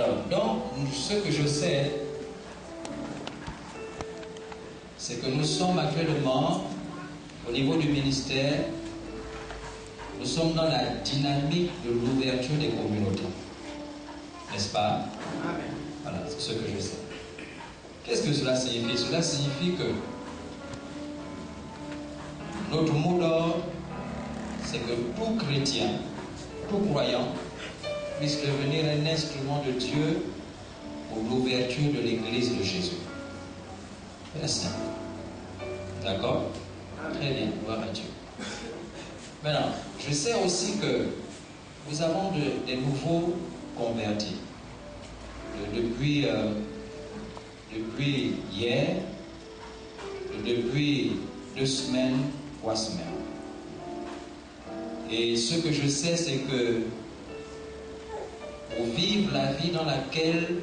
Alors, donc, ce que je sais, c'est que nous sommes actuellement, au niveau du ministère, nous sommes dans la dynamique de l'ouverture des communautés. N'est-ce pas? Amen. Voilà, c'est ce que je sais. Qu'est-ce que cela signifie? Cela signifie que notre mot d'ordre, c'est que tout chrétien, tout croyant, puisse devenir un instrument de Dieu pour l'ouverture de l'Église de Jésus. Très simple. D'accord? Très bien, gloire à Dieu. Maintenant, je sais aussi que nous avons des nouveaux convertis. Depuis hier, depuis 2 semaines, 3 semaines. Et ce que je sais, c'est que pour vivre la vie dans laquelle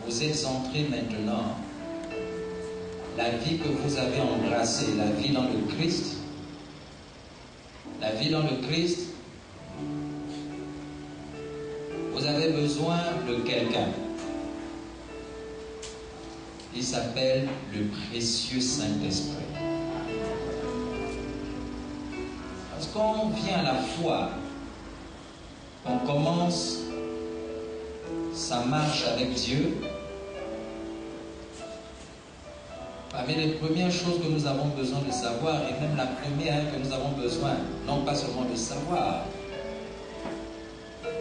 vous êtes entrés maintenant, la vie que vous avez embrassée, la vie dans le Christ, vous avez besoin de quelqu'un. Il s'appelle le précieux Saint-Esprit. Parce qu'on vient à la foi, on commence sa marche avec Dieu. Parmi les premières choses que nous avons besoin de savoir, et même la première que nous avons besoin, non pas seulement de savoir,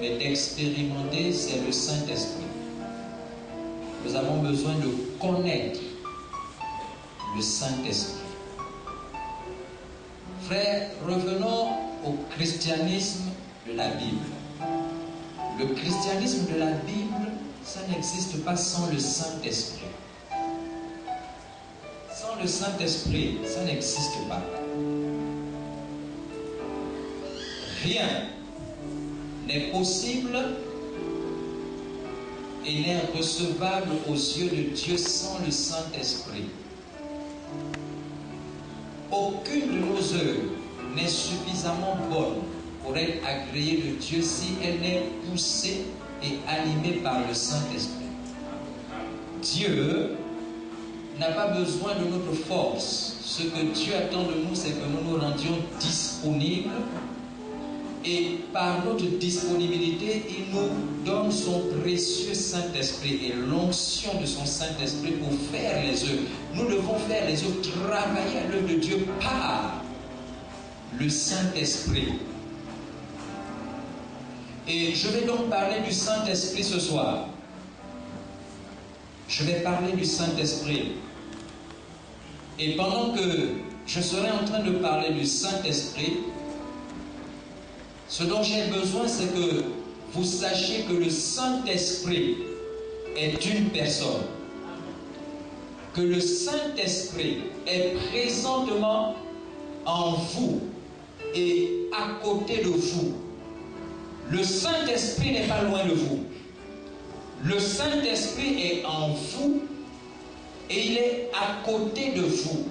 mais d'expérimenter, c'est le Saint-Esprit. Nous avons besoin de connaître le Saint-Esprit. Frères, revenons au christianisme de la Bible. Le christianisme de la Bible, ça n'existe pas sans le Saint-Esprit. Sans le Saint-Esprit, ça n'existe pas. Rien n'est possible et n'est recevable aux yeux de Dieu sans le Saint-Esprit. Aucune de nos œuvres n'est suffisamment bonne pour être agréée de Dieu si elle n'est poussée et animée par le Saint-Esprit. Dieu n'a pas besoin de notre force. Ce que Dieu attend de nous, c'est que nous nous rendions disponibles. Et par notre disponibilité, il nous donne son précieux Saint-Esprit et l'onction de son Saint-Esprit pour faire les œuvres. Nous devons faire les œuvres, travailler à l'œuvre de Dieu par le Saint-Esprit. Et je vais donc parler du Saint-Esprit ce soir. Je vais parler du Saint-Esprit. Et pendant que je serai en train de parler du Saint-Esprit, ce dont j'ai besoin, c'est que vous sachiez que le Saint-Esprit est une personne. Que le Saint-Esprit est présentement en vous et à côté de vous. Le Saint-Esprit n'est pas loin de vous. Le Saint-Esprit est en vous et il est à côté de vous.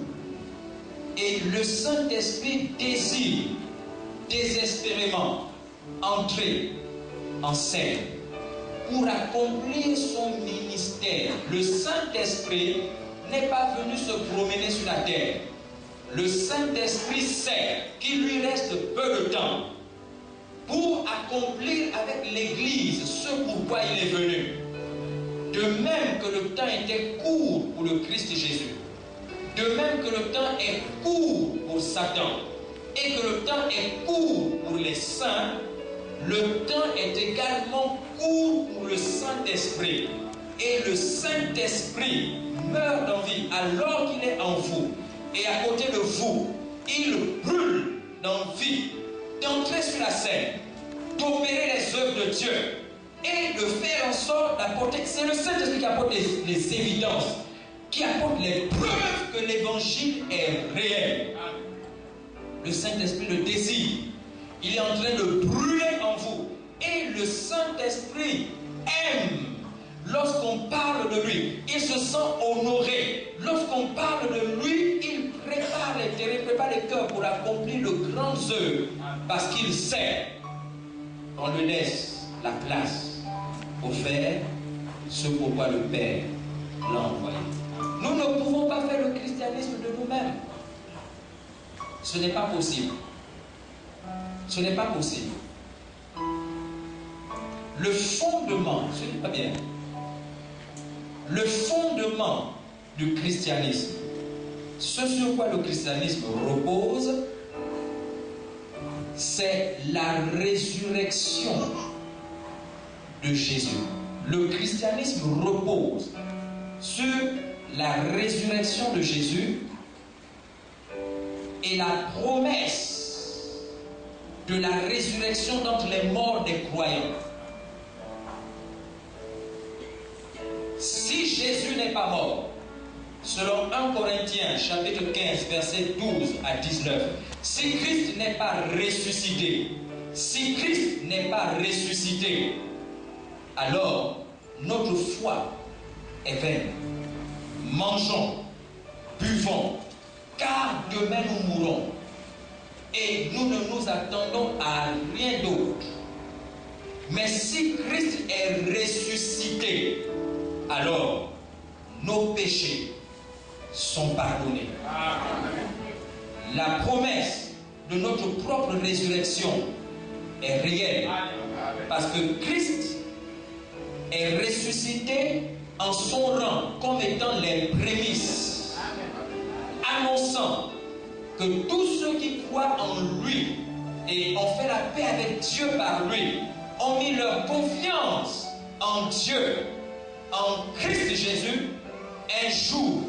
Et le Saint-Esprit désire désespérément entrer en scène pour accomplir son ministère. Le Saint-Esprit n'est pas venu se promener sur la terre. Le Saint-Esprit sait qu'il lui reste peu de temps pour accomplir avec l'Église ce pourquoi il est venu. De même que le temps était court pour le Christ Jésus, de même que le temps est court pour Satan, et que le temps est court pour les saints, le temps est également court pour le Saint-Esprit. Et le Saint-Esprit meurt d'envie alors qu'il est en vous. Et à côté de vous, il brûle d'envie d'entrer sur la scène, d'opérer les œuvres de Dieu et de faire en sorte d'apporter. C'est le Saint-Esprit qui apporte les évidences, qui apporte les preuves que l'évangile est réel. Le Saint-Esprit le désire. Il est en train de brûler en vous. Et le Saint-Esprit aime. Lorsqu'on parle de lui, il se sent honoré. Lorsqu'on parle de lui, il prépare les terrains, prépare les cœurs pour accomplir de grandes œuvres. Parce qu'il sait qu'on lui laisse la place pour faire ce pourquoi le Père l'a envoyé. Nous ne pouvons pas faire le christianisme de nous-mêmes. Ce n'est pas possible. Ce n'est pas possible. Le fondement, je ne dis pas bien, le fondement du christianisme, ce sur quoi le christianisme repose, c'est la résurrection de Jésus. Le christianisme repose sur la résurrection de Jésus et la promesse de la résurrection d'entre les morts des croyants. Si Jésus n'est pas mort, selon 1 Corinthiens chapitre 15 versets 12 à 19, si Christ n'est pas ressuscité, si Christ n'est pas ressuscité, alors notre foi est vaine. Mangeons, buvons, car demain nous mourrons. Et nous ne nous attendons à rien d'autre. Mais si Christ est ressuscité, alors nos péchés sont pardonnés. La promesse de notre propre résurrection est réelle. Parce que Christ est ressuscité en son rang comme étant les prémices, annonçant que tous ceux qui croient en lui et ont fait la paix avec Dieu par lui, ont mis leur confiance en Dieu, en Christ Jésus, un jour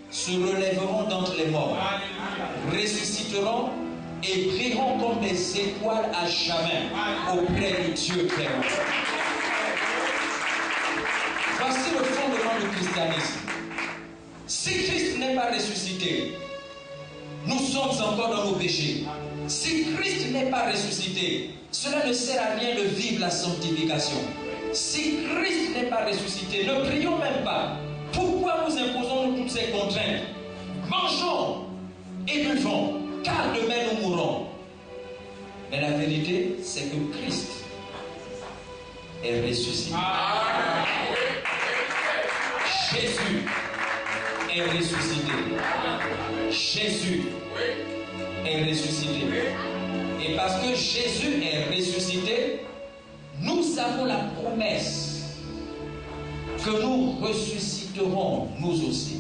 se relèveront d'entre les morts, ressusciteront et brilleront comme des étoiles à jamais auprès de Dieu Père. Voici le fondement du christianisme. Si Christ n'est pas ressuscité, nous sommes encore dans nos péchés. Si Christ n'est pas ressuscité, cela ne sert à rien de vivre la sanctification. Si Christ n'est pas ressuscité, ne prions même pas. Pourquoi nous imposons toutes ces contraintes? Mangeons et buvons, car demain nous mourrons. Mais la vérité, c'est que Christ est ressuscité. Jésus est ressuscité. Jésus est ressuscité. Et parce que Jésus est ressuscité, nous avons la promesse que nous ressusciterons nous aussi.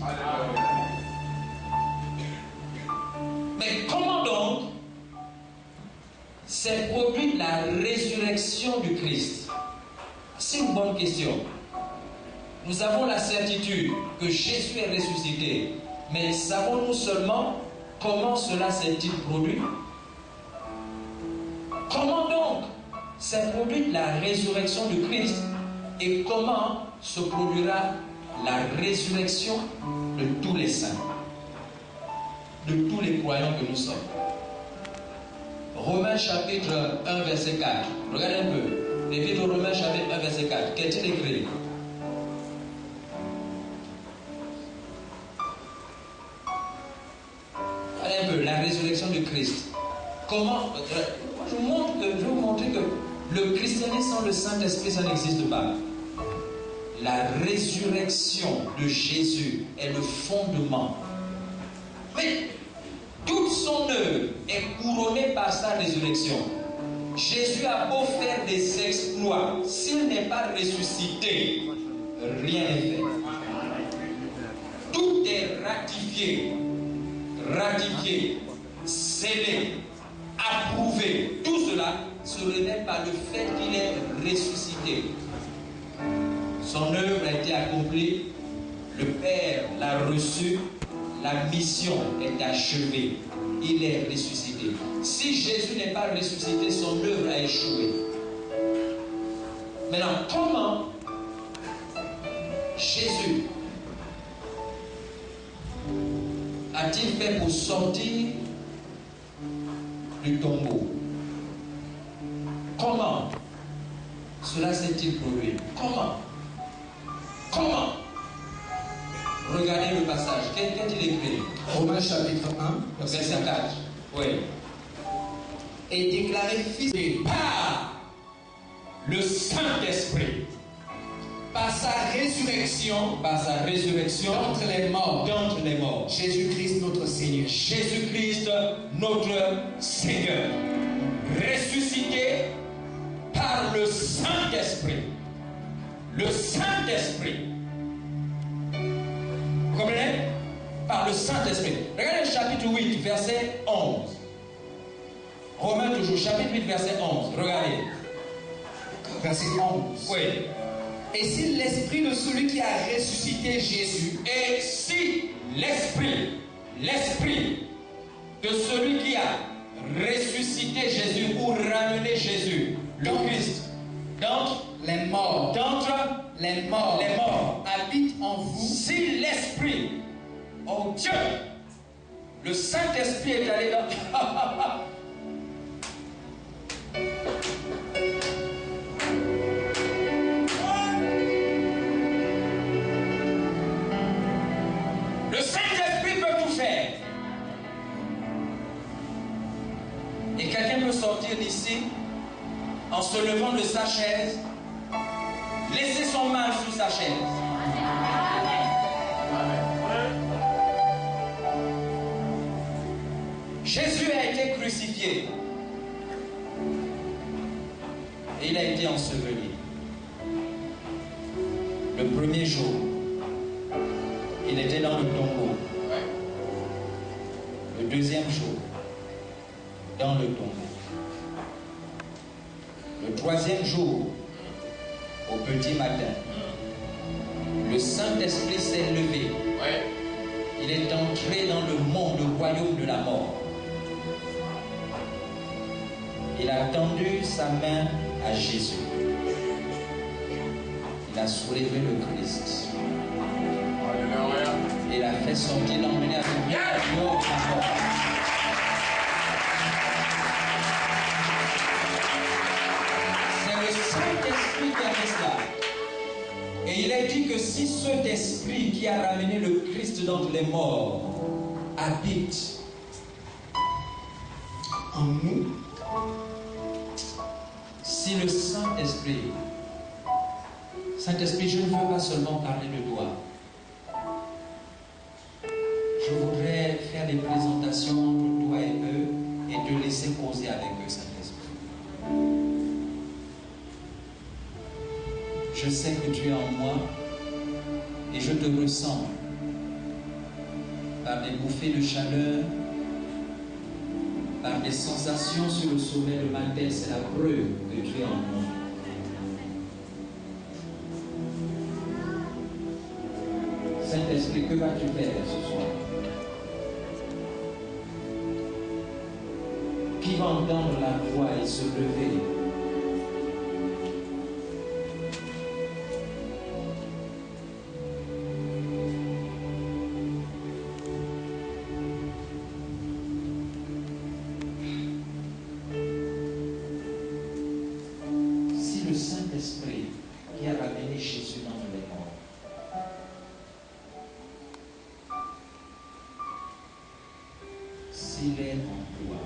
Mais comment donc s'est produite la résurrection du Christ? C'est une bonne question. Nous avons la certitude que Jésus est ressuscité, mais savons-nous seulement comment cela s'est-il produit? Comment donc s'est produite la résurrection du Christ et comment se produira la résurrection de tous les saints, de tous les croyants que nous sommes? Romains chapitre 1 verset 4. Regardez un peu. L'épître aux Romains chapitre 1 verset 4. Qu'est-il écrit? Regardez un peu la résurrection du Christ. Comment? Je vais vous montrer que le christianisme sans le Saint-Esprit, ça n'existe pas. La résurrection de Jésus est le fondement. Mais toute son œuvre est couronnée par sa résurrection. Jésus a beau faire des exploits, s'il n'est pas ressuscité, rien n'est fait. Tout est ratifié, scellé, approuvé. Tout cela se révèle par le fait qu'il est ressuscité. Son œuvre a été accomplie, le Père l'a reçu, la mission est achevée, il est ressuscité. Si Jésus n'est pas ressuscité, son œuvre a échoué. Maintenant, comment Jésus a-t-il fait pour sortir du tombeau? Comment cela s'est-il produit? Comment? Regardez le passage. Qu'est-il écrit? Romains chapitre 1, verset 4. Oui. Et déclaré fils Et par le Saint-Esprit. par sa résurrection d'entre les morts. Jésus-Christ notre Seigneur. Jésus-Christ notre Seigneur. Ressuscité par le Saint-Esprit. Le Saint-Esprit. Vous comprenez? Par le Saint-Esprit. Regardez le chapitre 8, verset 11. Romains toujours, chapitre 8, verset 11. Regardez. Verset 11. Oui. Et si l'esprit de celui qui a ressuscité Jésus, Et si l'esprit de celui qui a ressuscité Jésus ou ramené Jésus, le Christ, d'entre les morts habite en vous, si l'esprit, oh Dieu, le Saint-Esprit est allé dans... Le Saint-Esprit peut tout faire. Et quelqu'un peut sortir d'ici en se levant de sa chaise, laisser son mal sous sa chaise. Jésus a été crucifié et il a été enseveli. Le premier jour, il était dans le tombeau. Le deuxième jour, dans le tombeau. Le troisième jour, au petit matin, le Saint-Esprit s'est levé. Il est entré dans le monde, le royaume de la mort. Il a tendu sa main à Jésus. Il a soulevé le Christ. Et il a fait sortir, l'emmener à son bien dehors de la mort. C'est le Saint-Esprit qui a fait cela. Et il a dit que si cet esprit qui a ramené le Christ d'entre les morts habite en nous, si le Saint-Esprit, je ne veux pas seulement parler de toi. Je voudrais faire des présentations entre toi et eux et te laisser causer avec eux, Saint-Esprit. Je sais que tu es en moi et je te ressens par des bouffées de chaleur, par des sensations sur le sommet de ma tête. C'est la preuve que tu es en moi. Saint-Esprit, que vas-tu faire ce soir? Qui va entendre la voix et se lever? Si le Saint-Esprit qui a ramené Jésus dans les morts s'il est en toi,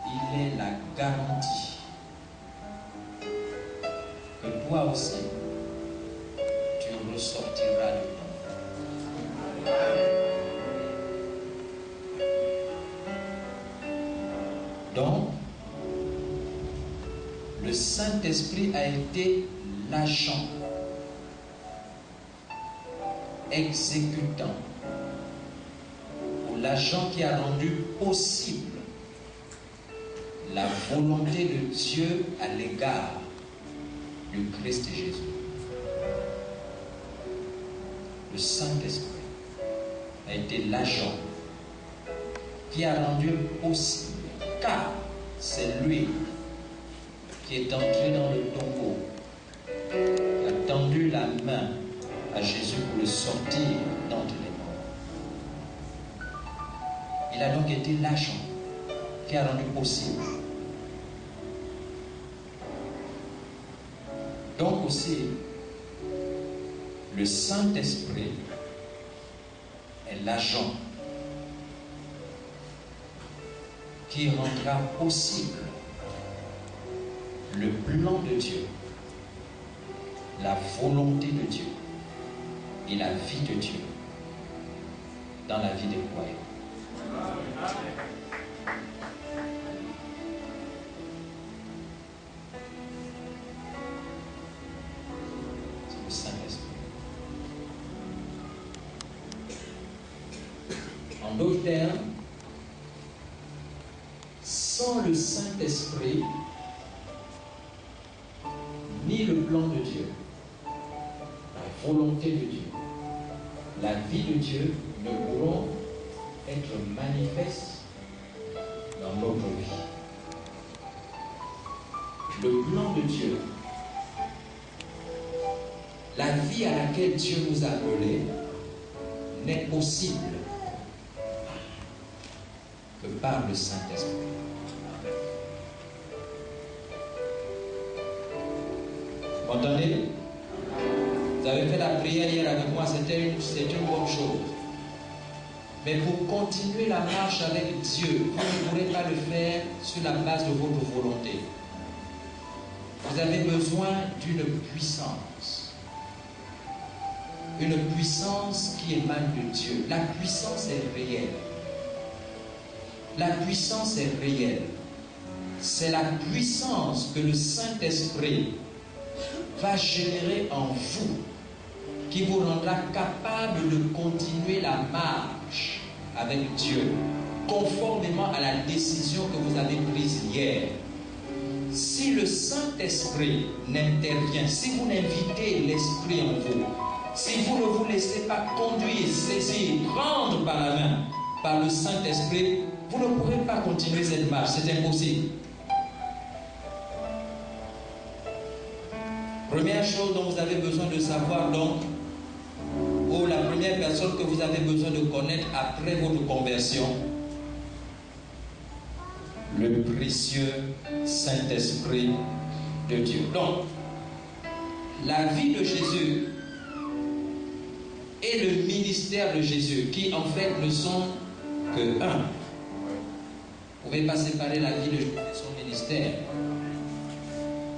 il est la garantie que toi aussi, tu ressortiras de toi. Donc, le Saint-Esprit a été l'agent exécutant, ou l'agent qui a rendu possible la volonté de Dieu à l'égard du Christ Jésus. Le Saint-Esprit a été l'agent qui a rendu possible, car c'est lui qui est entré dans le tombeau, qui a tendu la main à Jésus pour le sortir d'entre les morts. Il a donc été l'agent qui a rendu possible. Donc aussi, le Saint-Esprit est l'agent qui rendra possible le plan de Dieu la volonté de Dieu et la vie de Dieu dans la vie des croyants. C'est le Saint-Esprit. En d'autres termes, sans le Saint-Esprit, ni le plan de Dieu, la volonté de Dieu, la vie de Dieu ne pourront être manifestes dans notre vie. Le plan de Dieu, la vie à laquelle Dieu nous a appelés, n'est possible que par le Saint-Esprit. Vous m'entendez? Vous avez fait la prière hier avec moi, c'était une bonne chose. Mais pour continuer la marche avec Dieu, vous ne pourrez pas le faire sur la base de votre volonté. Vous avez besoin d'une puissance. Une puissance qui émane de Dieu. La puissance est réelle. La puissance est réelle. C'est la puissance que le Saint-Esprit va générer en vous, qui vous rendra capable de continuer la marche avec Dieu, conformément à la décision que vous avez prise hier. Si le Saint-Esprit n'intervient, si vous n'invitez l'Esprit en vous, si vous ne vous laissez pas conduire, saisir, prendre par la main par le Saint-Esprit, vous ne pourrez pas continuer cette marche, c'est impossible. Première chose dont vous avez besoin de savoir donc, ou la première personne que vous avez besoin de connaître après votre conversion, le précieux Saint-Esprit de Dieu. Donc, la vie de Jésus et le ministère de Jésus, qui en fait ne sont que un. Vous ne pouvez pas séparer la vie de Jésus et son ministère.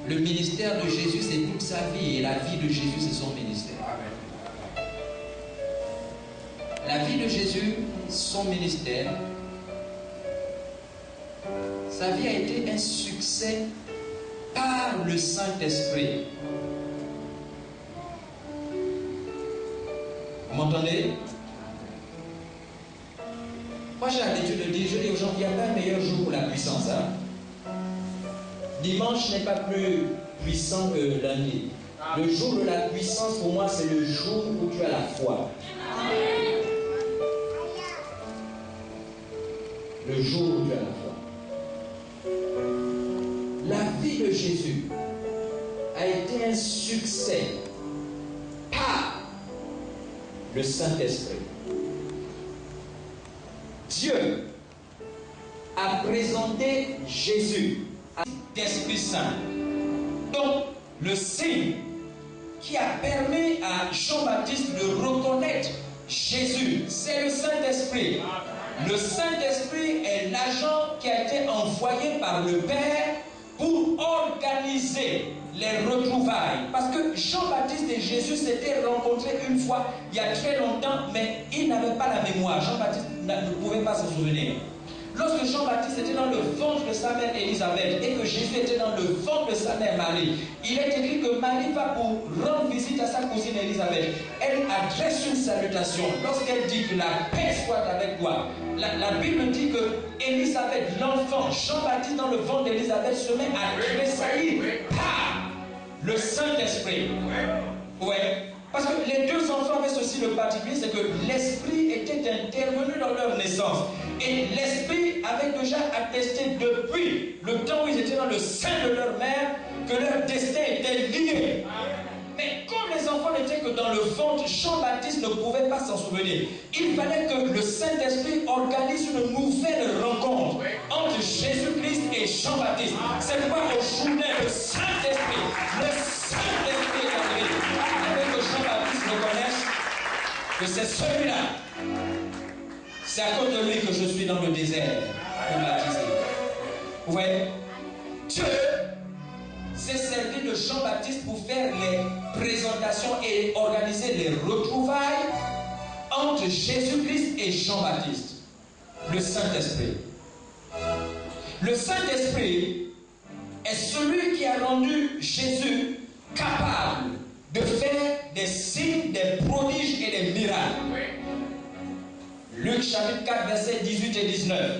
Le ministère de Jésus, c'est toute sa vie, et la vie de Jésus, c'est son ministère. La vie de Jésus, son ministère, sa vie a été un succès par le Saint-Esprit. Vous m'entendez? Moi, j'ai l'habitude de dire, je dis aux gens, il n'y a pas un meilleur jour pour la puissance. Hein? Dimanche n'est pas plus puissant que lundi. Le jour de la puissance, pour moi, c'est le jour où tu as la foi. Le jour où tu as la foi. La vie de Jésus a été un succès par le Saint-Esprit. Dieu a présenté Jésus à l'Esprit Saint. Donc, le signe qui a permis à Jean-Baptiste de reconnaître Jésus, c'est le Saint-Esprit. Le Saint-Esprit est l'agent qui a été envoyé par le Père pour organiser les retrouvailles. Parce que Jean-Baptiste et Jésus s'étaient rencontrés une fois, il y a très longtemps, mais ils n'avaient pas la mémoire. Jean-Baptiste ne pouvait pas se souvenir. Lorsque Jean-Baptiste était dans le ventre de sa mère Élisabeth et que Jésus était dans le ventre de sa mère Marie, il est écrit que Marie va pour rendre visite à sa cousine Élisabeth. Elle adresse une salutation. Lorsqu'elle dit que la paix soit avec toi, la Bible dit que Élisabeth, l'enfant, Jean-Baptiste dans le ventre d'Élisabeth se met à tressaillir par le Saint-Esprit. Ouais. Parce que les deux enfants avaient ceci de particulier, c'est que l'Esprit était intervenu dans leur naissance. Et l'Esprit avait déjà attesté depuis le temps où ils étaient dans le sein de leur mère que leur destin était lié. Mais comme les enfants n'étaient que dans le ventre, Jean-Baptiste ne pouvait pas s'en souvenir. Il fallait que le Saint-Esprit organise une nouvelle rencontre entre Jésus-Christ et Jean-Baptiste. C'est pourquoi aujourd'hui le Saint-Esprit est arrivé. Avec que Jean-Baptiste reconnaisse que c'est celui-là. C'est à cause de lui que je suis dans le désert pour baptiser. Vous voyez, Dieu s'est servi de Jean-Baptiste pour faire les prédication et organiser les retrouvailles entre Jésus-Christ et Jean-Baptiste. Le Saint-Esprit. Le Saint-Esprit est celui qui a rendu Jésus capable de faire des signes, des prodiges et des miracles. Luc chapitre 4, versets 18 et 19.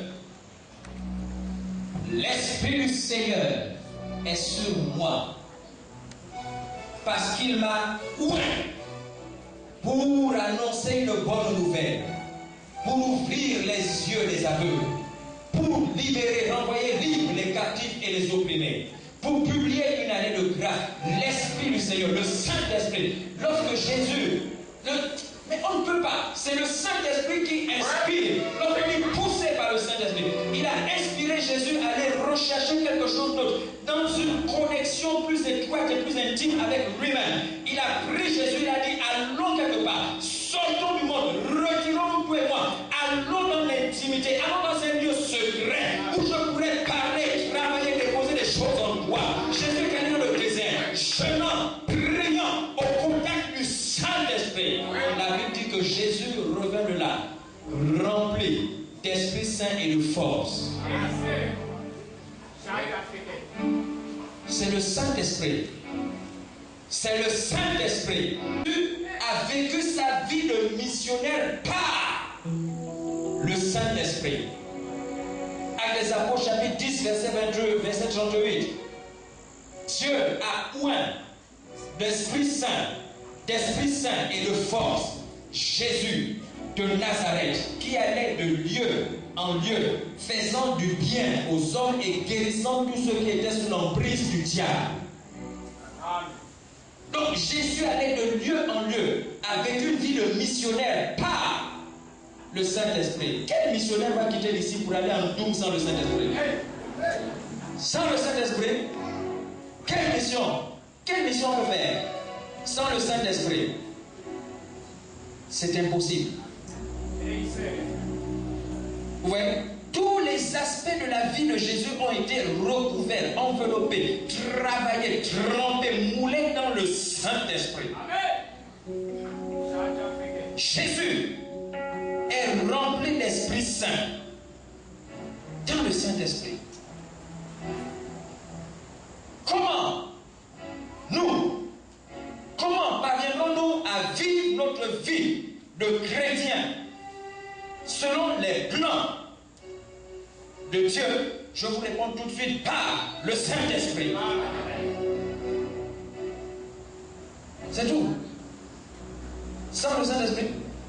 L'Esprit du Seigneur est sur moi, parce qu'il m'a oint pour annoncer une bonne nouvelle, pour ouvrir les yeux des aveugles, pour libérer, renvoyer libres les captifs et les opprimés, pour publier une année de grâce. L'Esprit du Seigneur, le Saint-Esprit, lorsque Jésus, mais on ne peut pas, c'est le Saint-Esprit qui inspire. Lorsqu'on est poussé par le Saint-Esprit, il a inspiré Jésus à aller rechercher quelque chose d'autre, dans une connexion plus étroite et plus intime avec lui-même. Il a pris Jésus, il a dit, allons quelque part, sortons du monde, retirons-nous toi et moi, allons dans l'intimité, allons dans un lieu secret, où je pourrais parler, travailler, déposer des choses en toi. Jésus est allé dans le désert, jeûnant, priant, au contact du Saint-Esprit. La Bible dit que Jésus revint de là, rempli d'Esprit Saint et de force. C'est le Saint-Esprit. C'est le Saint-Esprit qui a vécu sa vie de missionnaire par le Saint-Esprit. Actes des Apôtres, chapitre 10, verset 22, verset 38. Dieu a oint d'Esprit Saint et de force Jésus de Nazareth, qui allait de lieu en lieu, faisant du bien aux hommes et guérissant tous ceux qui étaient sous l'emprise du diable. Donc Jésus allait de lieu en lieu avec une vie de missionnaire par le Saint-Esprit. Quel missionnaire va quitter ici pour aller en Doum sans le Saint-Esprit? Sans le Saint-Esprit, quelle mission on peut faire sans le Saint-Esprit? C'est impossible. Vous voyez, tous les aspects de la vie de Jésus ont été recouverts, enveloppés, travaillés, trempés, moulés dans le Saint-Esprit. Jésus est rempli d'Esprit Saint dans le Saint-Esprit. Comment parviendrons-nous à vivre notre vie de chrétien selon les plans de Dieu? Je vous réponds tout de suite, par le Saint-Esprit. C'est tout. Sans le Saint-Esprit,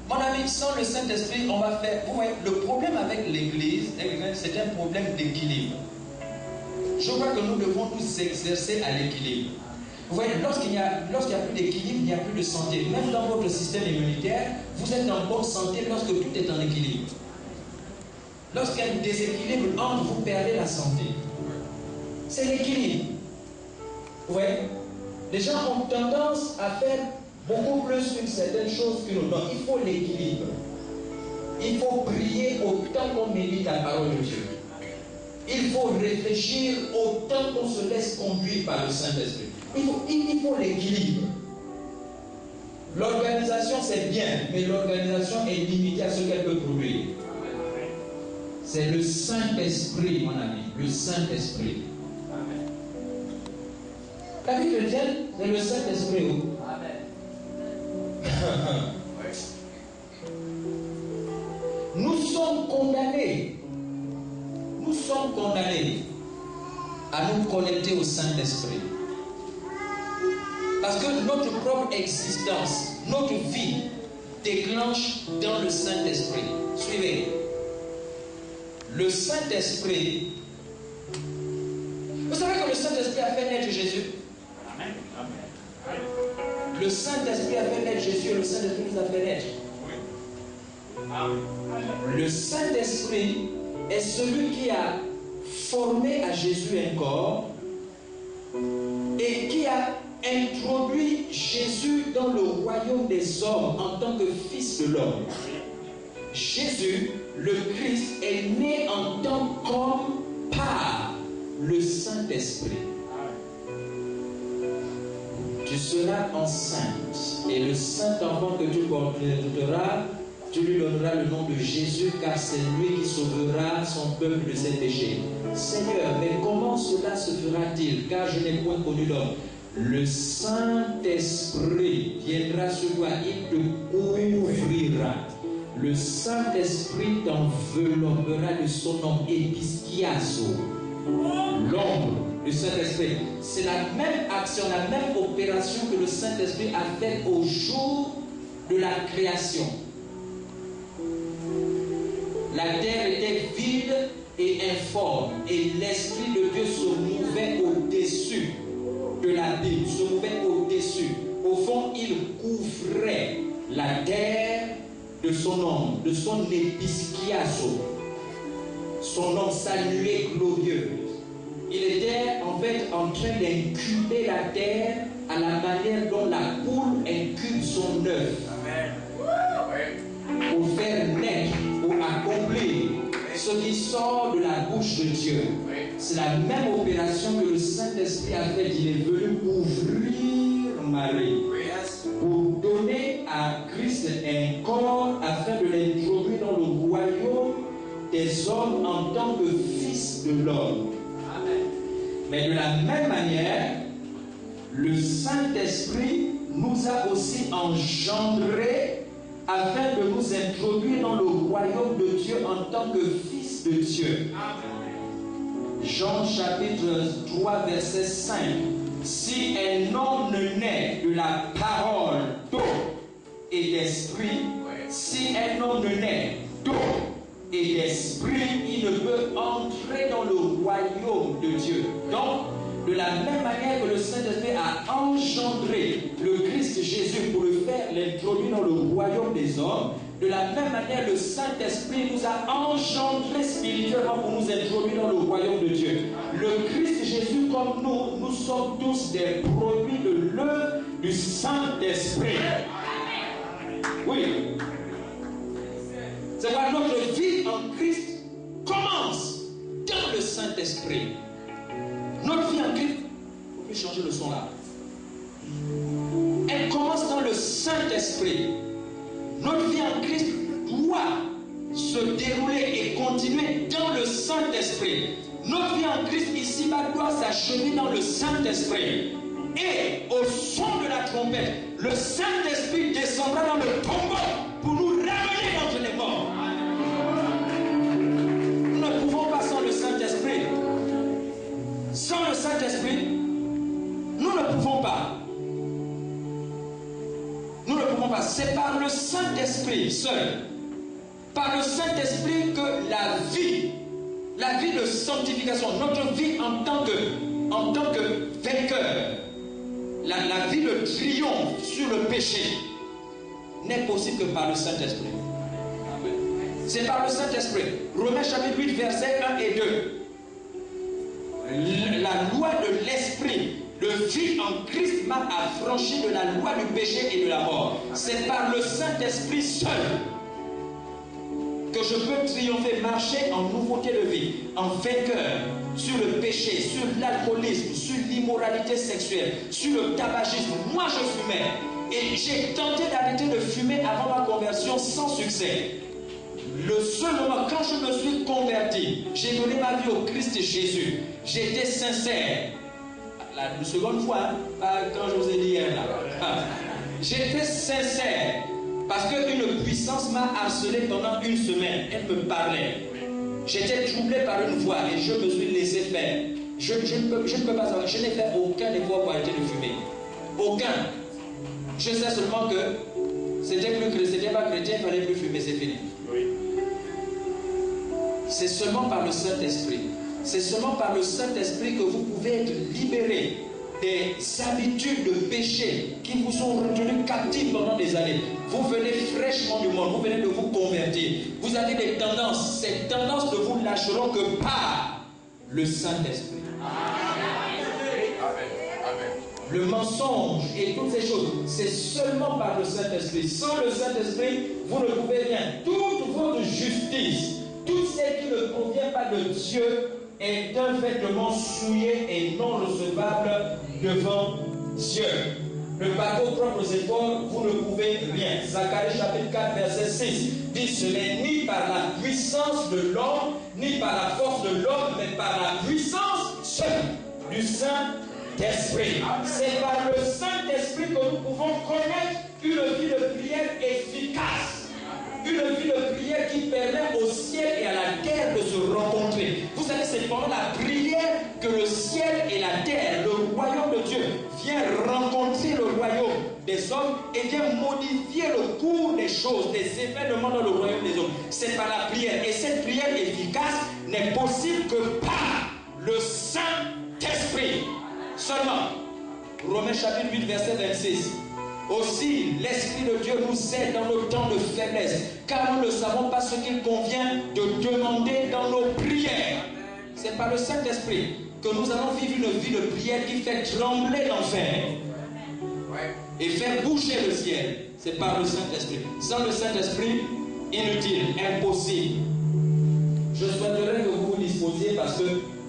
mon ami, sans le Saint-Esprit, on va faire... Vous voyez, le problème avec l'Église, c'est un problème d'équilibre. Je crois que nous devons tous exercer à l'équilibre. Vous voyez, lorsqu'il n'y a plus d'équilibre, il n'y a plus de santé. Même dans votre système immunitaire, vous êtes en bonne santé lorsque tout est en équilibre. Lorsqu'il y a un déséquilibre entre vous, perdez la santé. C'est l'équilibre. Vous voyez, les gens ont tendance à faire beaucoup plus une certaine chose qu'une autre. Donc, il faut l'équilibre. Il faut prier autant qu'on médite la parole de Dieu. Il faut réfléchir autant qu'on se laisse conduire par le Saint-Esprit. Il faut l'équilibre. L'organisation, c'est bien, mais l'organisation est limitée à ce qu'elle peut produire. C'est le Saint-Esprit, mon ami, le Saint-Esprit. La vie chrétienne, c'est le Saint-Esprit. Nous sommes condamnés à nous connecter au Saint-Esprit. Parce que notre propre existence, notre vie déclenche dans le Saint-Esprit. Suivez. Le Saint-Esprit, vous savez que le Saint-Esprit a fait naître Jésus. Le Saint-Esprit a fait naître Jésus et le Saint-Esprit nous a fait naître. Le Saint-Esprit est celui qui a formé à Jésus un corps et qui a introduit Jésus dans le royaume des hommes en tant que fils de l'homme. Jésus, le Christ, est né en tant qu'homme par le Saint-Esprit. tu seras enceinte, et le saint enfant que tu porteras, tu lui donneras le nom de Jésus, car c'est lui qui sauvera son peuple de ses péchés. Seigneur, mais comment cela se fera-t-il, car je n'ai point connu l'homme? Le Saint-Esprit viendra sur toi, il te couvrira. Le Saint-Esprit t'enveloppera de son nom, episkiazo, l'ombre du Saint-Esprit. C'est la même action, la même opération que le Saint-Esprit a faite au jour de la création. La terre était vide et informe, et l'Esprit de Dieu se mouvait au-dessus de la Bible, se mouvait au-dessus. Au fond, il couvrait la terre de son nom, de son episkiazo, son nom salué glorieux. Il était en fait en train d'incuber la terre à la manière dont la poule incube son œuf. Pour faire naître, pour accomplir ce qui sort de la bouche de Dieu. C'est la même opération que le Saint-Esprit a fait. Il est venu couvrir Marie pour donner à Christ un corps afin de l'introduire dans le royaume des hommes en tant que fils de l'homme. Mais de la même manière, le Saint-Esprit nous a aussi engendrés afin de nous introduire dans le royaume de Dieu en tant que fils de Dieu. Jean chapitre 3 verset 5. Si un homme ne naît de la parole d'eau et d'esprit, si un homme ne naît d'eau et d'esprit, il ne peut entrer dans le royaume de Dieu. Donc, de la même manière que le Saint-Esprit a engendré le Christ Jésus pour le faire l'introduire dans le royaume des hommes, de la même manière, le Saint-Esprit nous a engendrés spirituellement pour nous introduire dans le royaume de Dieu. Le Christ Jésus, comme nous sommes tous des produits de l'œuvre du Saint-Esprit. Oui. C'est pourquoi notre vie en Christ commence dans le Saint-Esprit. Notre vie en Christ, vous pouvez changer le son là. Elle commence dans le Saint-Esprit. Notre vie en Christ doit se dérouler et continuer dans le Saint-Esprit. Notre vie en Christ ici-bas doit s'achever dans le Saint-Esprit. Et au son de la trompette, le Saint-Esprit descendra dans le tombeau pour nous ramener d'entre les morts. Nous ne pouvons pas sans le Saint-Esprit. Sans le Saint-Esprit, nous ne pouvons pas. Nous ne pouvons pas. C'est par le Saint-Esprit seul, par le Saint-Esprit que la vie de sanctification, notre vie en tant que vainqueur, la vie de triomphe sur le péché, n'est possible que par le Saint-Esprit. C'est par le Saint-Esprit. Romains chapitre 8, versets 1 et 2. La loi de l'Esprit de vie en Christ m'a affranchi de la loi du péché et de la mort. C'est par le Saint-Esprit seul que je peux triompher, marcher en nouveauté de vie, en vainqueur sur le péché, sur l'alcoolisme, sur l'immoralité sexuelle, sur le tabagisme. Moi, je fumais et j'ai tenté d'arrêter de fumer avant ma conversion sans succès. Le seul moment, quand je me suis converti, j'ai donné ma vie au Christ Jésus. J'étais sincère. La seconde fois, quand je vous ai dit hier là. J'étais sincère. Parce qu'une puissance m'a harcelé pendant une semaine. Elle me parlait. J'étais troublé par une voix et je me suis laissé faire. Je ne peux pas savoir. Je n'ai fait aucun effort pour arrêter de fumer. Aucun. Je sais seulement que c'était pas chrétien, il ne fallait plus fumer, c'est fini. Oui. C'est seulement par le Saint-Esprit. C'est seulement par le Saint-Esprit que vous pouvez être libéré des habitudes de péché qui vous ont retenu captifs pendant des années. Vous venez fraîchement du monde, vous venez de vous convertir. Vous avez des tendances. Ces tendances ne vous lâcheront que par le Saint-Esprit. Le mensonge et toutes ces choses, c'est seulement par le Saint-Esprit. Sans le Saint-Esprit, vous ne pouvez rien. Toute votre justice, tout ce qui ne provient pas de Dieu, est un vêtement souillé et non recevable devant Dieu. que par vos propres efforts, vous ne pouvez rien. Zacharie chapitre 4, verset 6 dit: ce n'est ni par la puissance de l'homme, ni par la force de l'homme, mais par la puissance seule du Saint-Esprit. C'est par le Saint-Esprit que nous pouvons connaître une vie de prière efficace. Une vie de prière qui permet au ciel et à la terre de se rencontrer. Vous savez, c'est pendant la prière que le ciel et la terre, le royaume de Dieu, vient rencontrer le royaume des hommes et vient modifier le cours des choses, des événements dans le royaume des hommes. C'est par la prière. Et cette prière efficace n'est possible que par le Saint-Esprit seulement. Romains chapitre 8, verset 26. Aussi, l'Esprit de Dieu nous aide dans nos temps de faiblesse, car nous ne savons pas ce qu'il convient de demander dans nos prières. C'est par le Saint-Esprit que nous allons vivre une vie de prière qui fait trembler l'enfer et faire bouger le ciel. C'est par le Saint-Esprit. Sans le Saint-Esprit, inutile, impossible. Je souhaiterais que vous vous disposiez parce que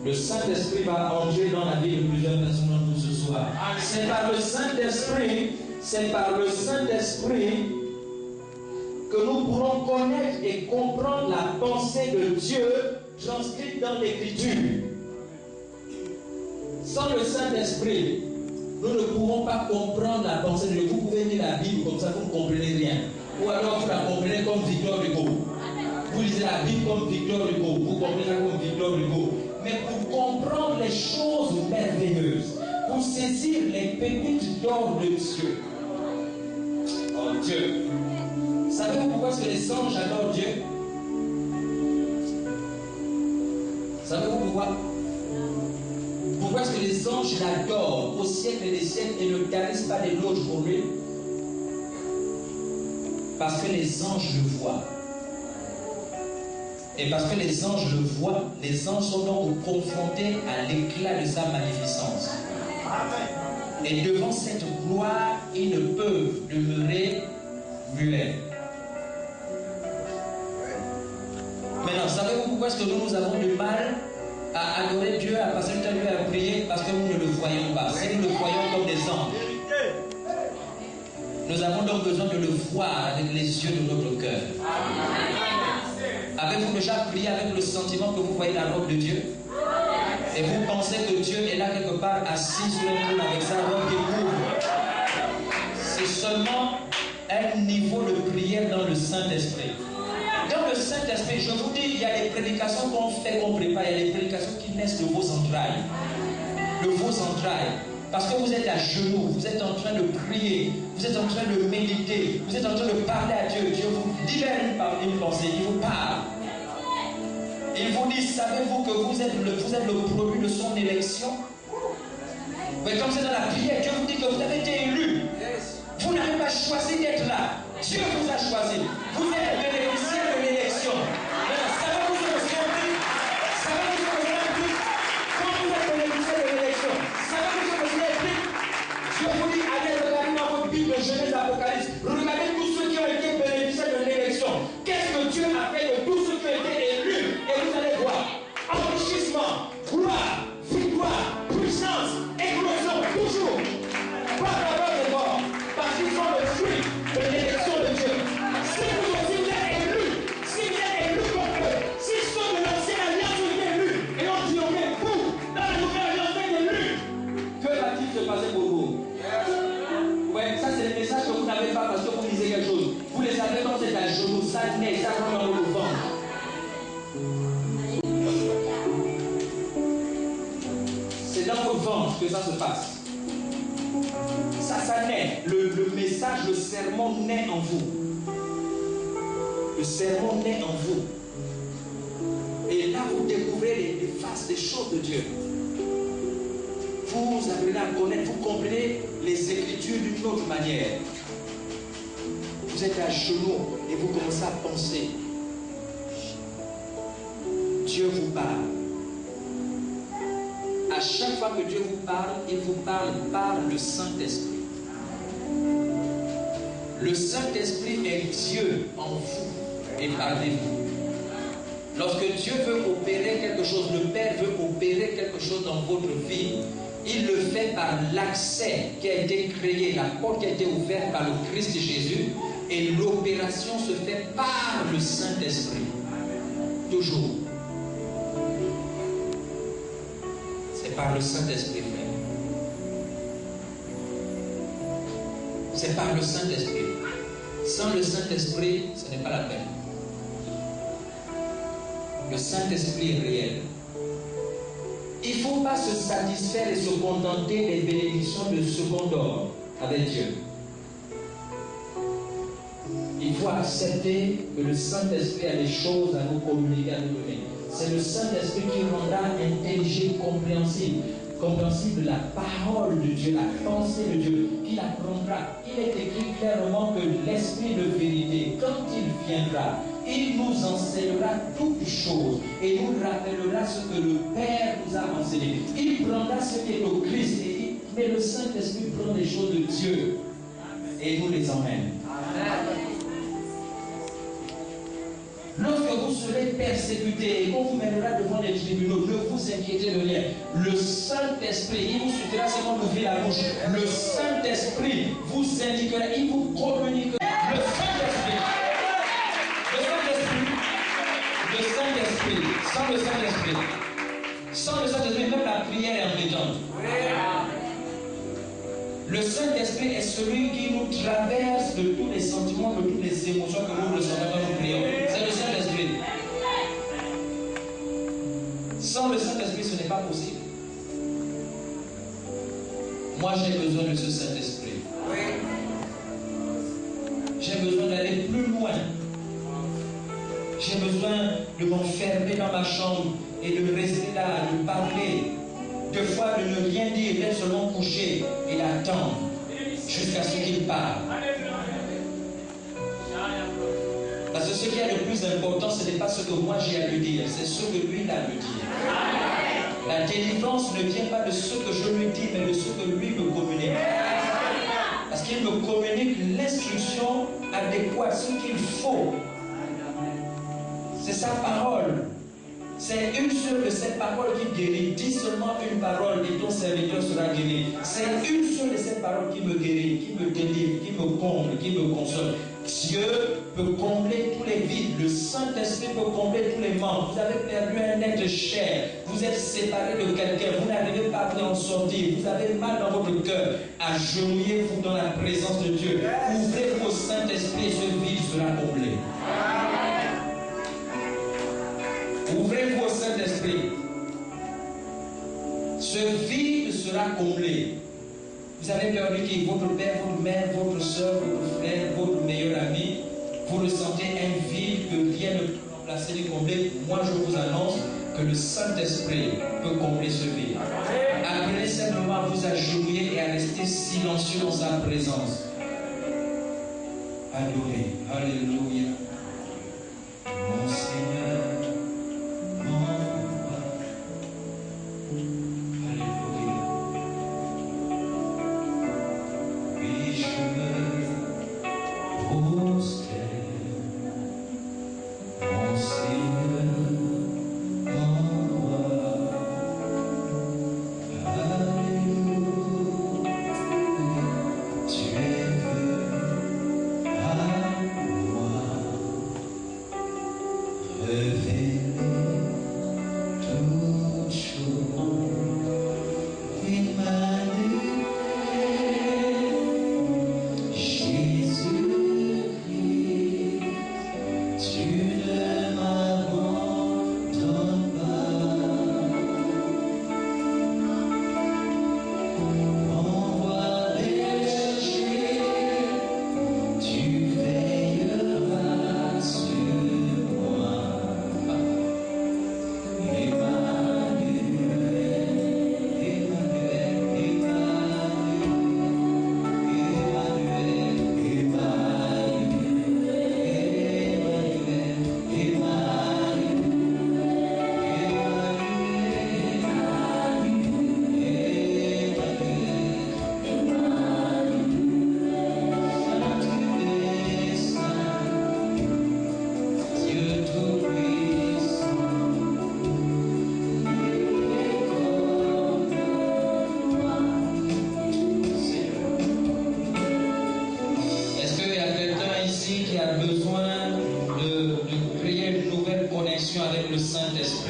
le Saint-Esprit va entrer dans la vie de plusieurs personnes d'entre nous ce soir. C'est par le Saint-Esprit. C'est par le Saint-Esprit que nous pourrons connaître et comprendre la pensée de Dieu transcrite dans l'Écriture. Sans le Saint-Esprit, nous ne pouvons pas comprendre la pensée de Dieu. Vous pouvez lire la Bible comme ça, vous ne comprenez rien. Ou alors vous la comprenez comme Victor Hugo. Vous lisez la Bible comme Victor Hugo. Vous comprenez ça comme Victor Hugo. Mais pour comprendre les choses merveilleuses, pour saisir les pépites d'or de Dieu. Oh Dieu. Savez-vous pourquoi est-ce que les anges adorent Dieu? Savez-vous pourquoi? Pourquoi est-ce que les anges l'adorent au siècle et des siècles et ne tarissent pas des loges pour lui? Parce que les anges le voient. Et parce que les anges le voient, les anges sont donc confrontés à l'éclat de sa magnificence. Et devant cette gloire, ils ne peuvent demeurer muets. Maintenant, savez-vous pourquoi est-ce que nous avons du mal à adorer Dieu, à passer le temps de Dieu, à prier? Parce que nous ne le voyons pas. Si nous le voyons comme des anges, nous avons donc besoin de le voir avec les yeux de notre cœur. Avez-vous déjà prié avec le sentiment que vous voyez la robe de Dieu? Et vous pensez que Dieu est là quelque part assis sur le trône avec sa robe qui couvre? C'est seulement un niveau de prière dans le Saint-Esprit. Dans le Saint-Esprit, je vous dis, il y a des prédications qu'on fait, qu'on prépare, il y a des prédications qui naissent de vos entrailles. De vos entrailles. Parce que vous êtes à genoux, vous êtes en train de prier, vous êtes en train de méditer, vous êtes en train de parler à Dieu. Dieu vous libère une pensée, il vous parle. Il vous dit, savez-vous que vous êtes le produit de son élection? Mais comme c'est dans la prière, Dieu vous dit que vous avez été élu. Vous n'avez pas choisi d'être là. Dieu vous a choisi. Vous êtes le bénéficiaire de l'élection. Maintenant, savez-vous ce que cela dit? Savez-vous ce que cela dit? Quand vous êtes bénéficiaire de l'élection, savez-vous ce que cela dit? Dieu vous dit, allez regarder dans votre Bible, Genèse, Apocalypse. Regardez tous ceux qui ont été bénéficiaires de l'élection. Qu'est-ce que Dieu a fait de tous ceux qui ont été élus? Et vous allez voir. Enrichissement, gloire, victoire, puissance, éclosion, toujours. Pas d'abord de mort. Parce qu'ils sont le fruit de l'élection de Dieu. Si vous aussi vous êtes élus, si vous êtes élus comme eux, si ceux de l'ancienne alliance ont été élus et ont triomphé, vous, dans la nouvelle alliance, vous êtes élus, que va-t-il se passer pour vous? Ouais, ça c'est le message que vous n'avez pas parce que vous lisez quelque chose. Vous les savez quand c'est à genoux, ça naît, ça rentre dans le ventre. C'est dans votre ventre que ça se passe. Ça naît. Le message, le sermon naît en vous. Le sermon naît en vous. Et là, vous découvrez les faces des choses de Dieu. Vous apprenez à connaître, vous comprenez les Écritures d'une autre manière. Vous êtes à genoux et vous commencez à penser. Dieu vous parle. À chaque fois que Dieu vous parle, il vous parle par le Saint-Esprit. Le Saint-Esprit est Dieu en vous et parmi vous. Lorsque Dieu veut opérer quelque chose, le Père veut opérer quelque chose dans votre vie, Il le fait par l'accès qui a été créé, la porte qui a été ouverte par le Christ Jésus, et l'opération se fait par le Saint-Esprit. Toujours. C'est par le Saint-Esprit, frère. C'est par le Saint-Esprit. Sans le Saint-Esprit, ce n'est pas la peine. Le Saint-Esprit est réel. Il ne faut pas se satisfaire et se contenter des bénédictions de second ordre avec Dieu. Il faut accepter que le Saint-Esprit a des choses à nous communiquer, à nous donner. C'est le Saint-Esprit qui rendra intelligible, compréhensible la parole de Dieu, la pensée de Dieu, qui l'apprendra. Il est écrit clairement que l'Esprit de vérité, quand il viendra, il nous enseignera toutes choses et nous rappellera ce que le Père nous a enseigné. Il prendra ce qui est au Christ, mais le Saint-Esprit prend les choses de Dieu et nous les emmène. Lorsque vous serez persécutés et qu'on vous mènera devant les tribunaux, ne vous inquiétez de rien. Le Saint-Esprit, il vous suffira seulement d'ouvrir la bouche. Le Saint-Esprit vous indiquera, il vous communiquera. Le Saint-Esprit. Le Saint-Esprit. Sans le Saint-Esprit. Sans le Saint-Esprit, même la prière est embêtante. Le Saint-Esprit est celui qui nous traverse de tous les sentiments, de toutes les émotions que nous ressentons quand nous prions. C'est le Saint-Esprit. Sans le Saint-Esprit, ce n'est pas possible. Moi, j'ai besoin de ce Saint-Esprit. J'ai besoin d'aller plus loin. J'ai besoin de m'enfermer dans ma chambre et de rester là, de parler. Deux fois de ne rien dire, d'être seulement couché et d'attendre jusqu'à ce qu'il parle. Parce que ce qui est le plus important, ce n'est pas ce que moi j'ai à lui dire, c'est ce que lui a à lui dire. La délivrance ne vient pas de ce que je lui dis, mais de ce que lui me communique. Parce qu'il me communique l'instruction adéquate, ce qu'il faut. C'est sa parole. C'est une seule de ces paroles qui guérit. Dis seulement une parole et ton serviteur sera guéri. C'est une seule de ces paroles qui me guérit, qui me délivre, qui me comble, qui me console. Dieu peut combler tous les vides. Le Saint-Esprit peut combler tous les manques. Vous avez perdu un être cher. Vous êtes séparé de quelqu'un. Vous n'arrivez pas à vous en sortir. Vous avez mal dans votre cœur. Agenouillez-vous dans la présence de Dieu. Ouvrez-vous au Saint-Esprit et ce vide sera comblé. Ouvrez-vous au Saint-Esprit. Ce vide sera comblé. Vous avez perdu qui? Votre père, votre mère, votre soeur, votre frère, votre meilleur ami. Vous ressentez un vide que rien ne peut remplacer ni combler. Moi, je vous annonce que le Saint-Esprit peut combler ce vide. Apprenez simplement à vous agenouiller et à rester silencieux dans sa présence. Adorez. Alléluia. Mon Seigneur. Jésus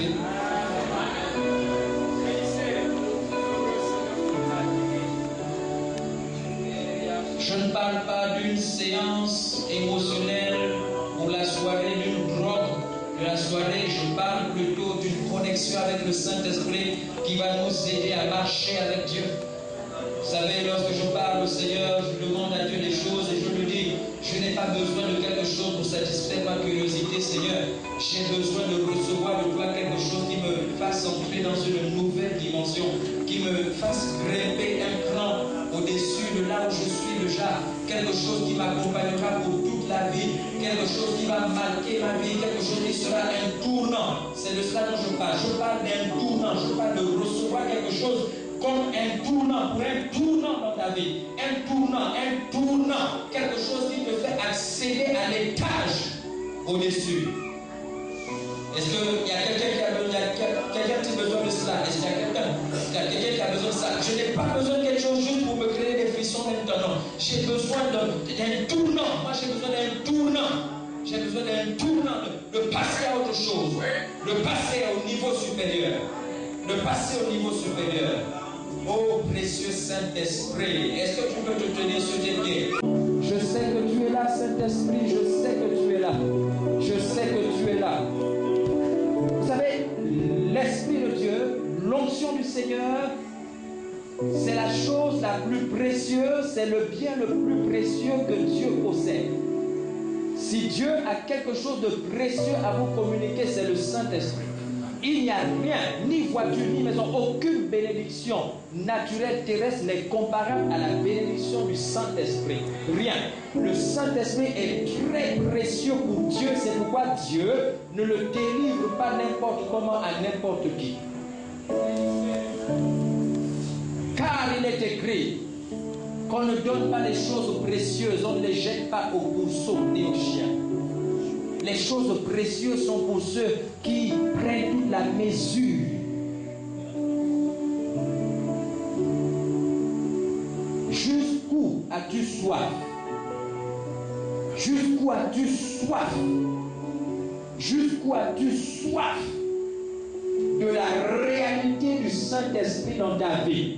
Saint-Esprit. Je ne parle pas d'une séance émotionnelle pour la soirée, d'une drogue de la soirée. Je parle plutôt d'une connexion avec le Saint-Esprit qui va nous aider à marcher avec Dieu. Vous savez, lorsque je parle au Seigneur, je demande à Dieu des choses et je lui dis, je n'ai pas besoin de quelque chose pour satisfaire ma curiosité, Seigneur. J'ai besoin de recevoir de toi quelque chose qui me fasse entrer dans une nouvelle dimension, qui me fasse grimper un cran au-dessus de là où je suis déjà. Quelque chose qui m'accompagnera pour toute la vie, quelque chose qui va marquer ma vie, quelque chose qui sera un tournant. C'est de cela dont je parle. Je parle d'un tournant, je parle de recevoir quelque chose comme un tournant, pour un tournant dans ta vie. Un tournant, quelque chose qui te fait accéder à l'étage au-dessus. Est-ce qu'il y a quelqu'un qui a besoin de cela? Est-ce qu'il y a quelqu'un qui a besoin de ça? Je n'ai pas besoin de quelque chose juste pour me créer des frissons maintenant. J'ai besoin d'un tournant. Moi, j'ai besoin d'un tournant. J'ai besoin d'un tournant, de passer à autre chose, de passer au niveau supérieur. De passer au niveau supérieur. Oh précieux Saint-Esprit, est-ce que tu peux te tenir sur tes pieds? Je sais que tu es là, Saint-Esprit, je sais que tu es là. Je sais que tu es là. Vous savez, l'Esprit de Dieu, l'onction du Seigneur, c'est la chose la plus précieuse, c'est le bien le plus précieux que Dieu possède. Si Dieu a quelque chose de précieux à vous communiquer, c'est le Saint-Esprit. Il n'y a rien, ni voiture, ni maison, aucune bénédiction naturelle terrestre n'est comparable à la bénédiction du Saint-Esprit. Rien. Le Saint-Esprit est très précieux pour Dieu. C'est pourquoi Dieu ne le délivre pas n'importe comment à n'importe qui. Car il est écrit qu'on ne donne pas les choses précieuses, on ne les jette pas aux pourceaux ni aux chiens. Les choses précieuses sont pour ceux qui prennent toute la mesure. Jusqu'où as-tu soif? Jusqu'où as-tu soif? Jusqu'où as-tu soif de la réalité du Saint-Esprit dans ta vie,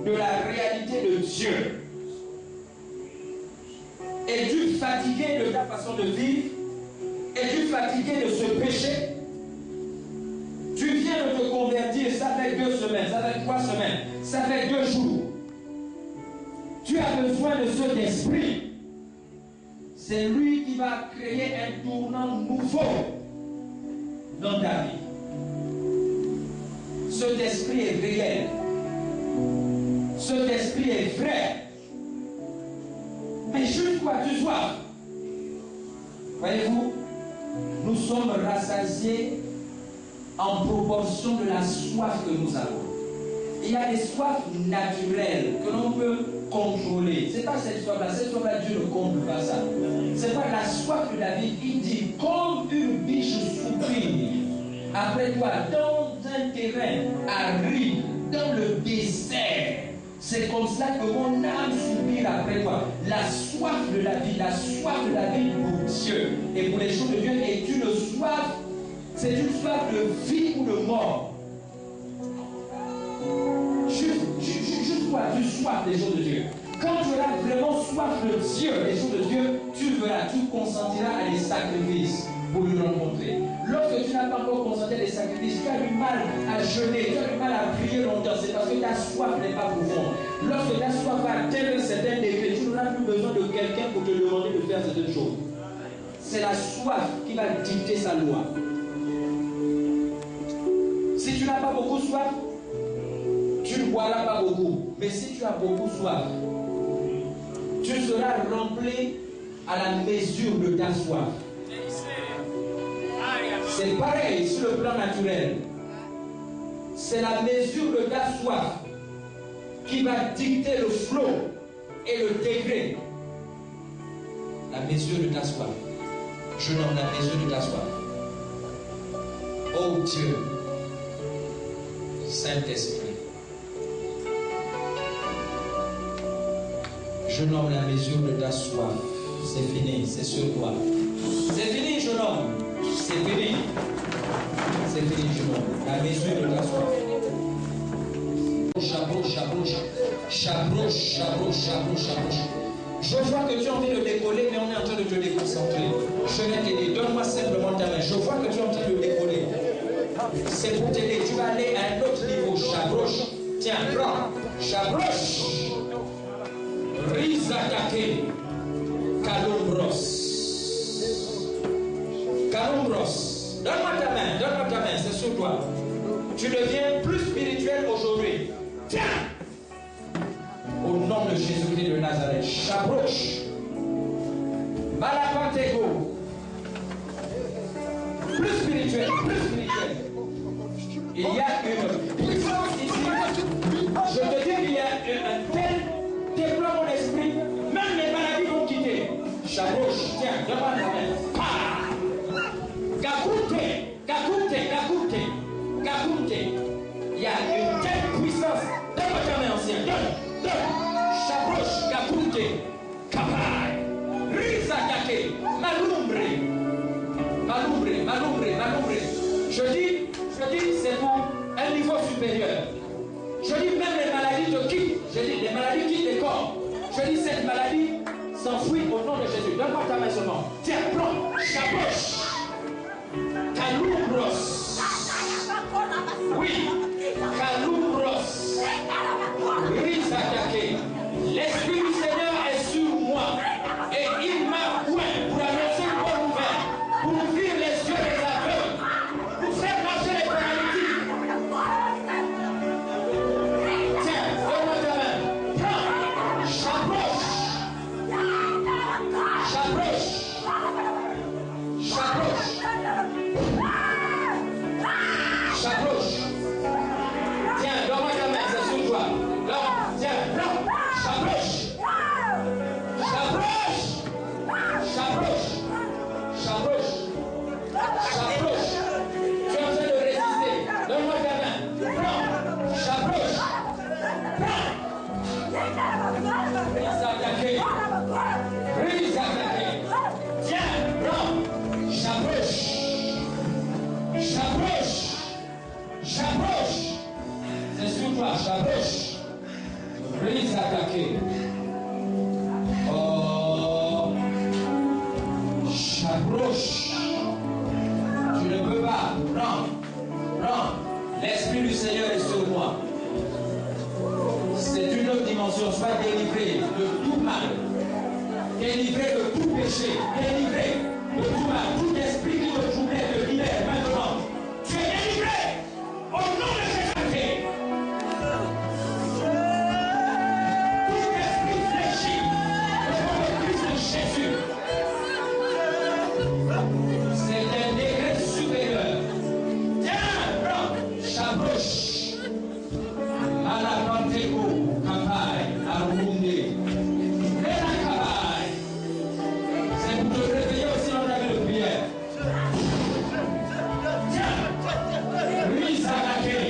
de la réalité de Dieu? Es-tu fatigué de ta façon de vivre? Es-tu fatigué de ce péché? Tu viens de te convertir, ça fait 2 semaines, ça fait 3 semaines, ça fait 2 jours. Tu as besoin de cet esprit. C'est lui qui va créer un tournant nouveau dans ta vie. Cet esprit est réel. Cet esprit est vrai. Mais jusqu'où as-tu soif? Voyez-vous, nous sommes rassasiés en proportion de la soif que nous avons. Il y a des soifs naturelles que l'on peut contrôler. Ce n'est pas cette soif-là. Cette soif-là, Dieu ne contrôle pas ça. Ce n'est pas la soif de la vie. Il dit, comme une biche soupire après toi, dans un terrain aride, dans le désert. C'est comme cela que mon âme soupire après toi. La soif de la vie pour Dieu et pour les choses de Dieu est une soif, c'est une soif de vie ou de mort. Juste quoi, tu soif des choses de Dieu. Quand tu auras vraiment soif de Dieu, des choses de Dieu, tu consentiras à des sacrifices pour le rencontrer. Lorsque tu n'as pas encore consenti à des sacrifices, tu as du mal à jeûner, tu as du mal à prier longtemps, c'est parce que ta soif n'est pas profonde. Lorsque ta soif va atteindre un certain degré, tu n'auras plus besoin de quelqu'un pour te demander de faire certaines choses. C'est la soif qui va dicter sa loi. Si tu n'as pas beaucoup soif, tu ne boiras pas beaucoup. Mais si tu as beaucoup soif, tu seras rempli à la mesure de ta soif. C'est pareil sur le plan naturel. C'est la mesure de ta soif qui va dicter le flot et le degré. La mesure de ta soif. Je nomme la mesure de ta soif. Oh Dieu, Saint-Esprit. Je nomme la mesure de ta soif. C'est fini, c'est sur toi. C'est fini, je nomme. C'est fini. C'est fini du monde. La mesure de ta soif. J'approche. Je vois que tu as envie de décoller, mais on est en train de te déconcentrer. Je vais t'aider. Donne-moi simplement ta main. Je vois que tu as envie de décoller. C'est pour t'aider. Tu vas aller à un autre niveau. J'approche. Tiens, prends. J'approche. Rizakake. Calumbros. Donne-moi ta main, c'est sur toi. Tu deviens plus spirituel aujourd'hui. Tiens! Au nom de Jésus-Christ de Nazareth, j'approche. Malapantego. Plus spirituel. Il y a une puissance ici. Je te dis qu'il y a un tel déploiement d'esprit, même les maladies vont quitter. J'approche, tiens, devant ta main. Gakute. Il y a une telle puissance. Donne-moi ta main, ancien. Donne. J'approche. Gakute. Kapai. Rizakake. Malumbre. Je dis, c'est pour un niveau supérieur. Je dis, même les maladies te quittent. Je dis, les maladies quittent les corps. Je dis, cette maladie s'enfuit au nom de Jésus. Donne-moi ta main seulement. Tiens, prends. J'approche. Calumbros. Oui, Calumbros. Rizakake. L'Esprit du Seigneur est sur moi. Et il m'a oint pour annoncer une bonne nouvelle. Pour ouvrir les yeux des aveugles. Pour faire marcher les paralytiques. Tiens, donne-moi ta main. Prends. J'approche. Tiens, donne-moi ta main, c'est sur toi. Tiens, prends. J'approche. Tu es en train de résister. Donne-moi ta main. Prends. J'approche. Rizakake. Tiens, prends. J'approche. C'est sur toi, j'approche. Rizakake. Oh. J'approche. Tu ne peux pas. Prends. L'Esprit du Seigneur est sur moi. C'est une autre dimension. Sois délivré de tout mal. Délivré de tout péché. Délivré de tout mal. Tout esprit qui te troublait te libère maintenant. Tu es délivré au nom de Jésus-Christ. Tout esprit fléchi au nom de Christ de Jésus. C'est un degré supérieur. Tiens, prends. J'approche. Malapantego, Kapai, Arunde. C'est pour te réveiller aussi dans la vie de prière. Tiens, Rizakake,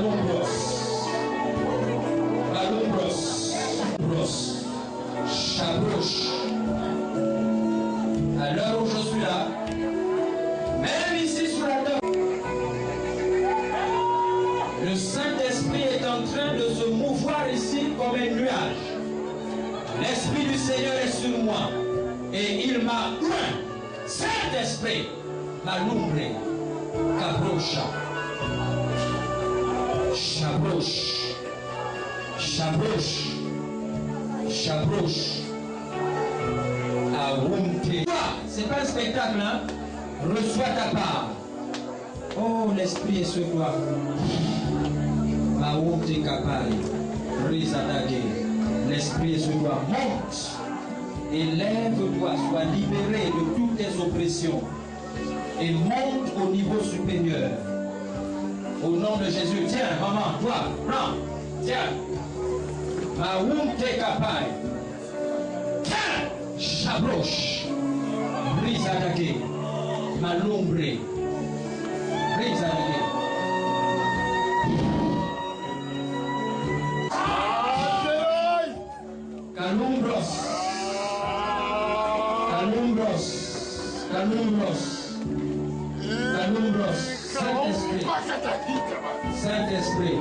Calumbros. Calumbros. Bros. Chabrouche. À l'heure où je suis là, même ici sur la table, le Saint-Esprit est en train de se mouvoir ici comme un nuage. L'Esprit du Seigneur est sur moi et il m'a oint. Saint-Esprit, Malumbre, Cabrocha, Chabrouche, Chabrouche, Chabrouche, Aoumte. C'est pas un spectacle, hein? Reçois ta part. Oh, l'Esprit est sur toi. Aoumte Kapari, Rizadage. L'Esprit est sur toi. Monte. Élève-toi, sois libéré de toutes tes oppressions et monte au niveau supérieur. Au nom de Jésus, tiens, maman, toi, prends, tiens. Maoumte Kapai. Tiens, Chabroche, Brizadake, Malumbre, Brizadake. Calumbros. Calumbros, Calumbros, Calumbros, Saint-Esprit, Saint-Esprit,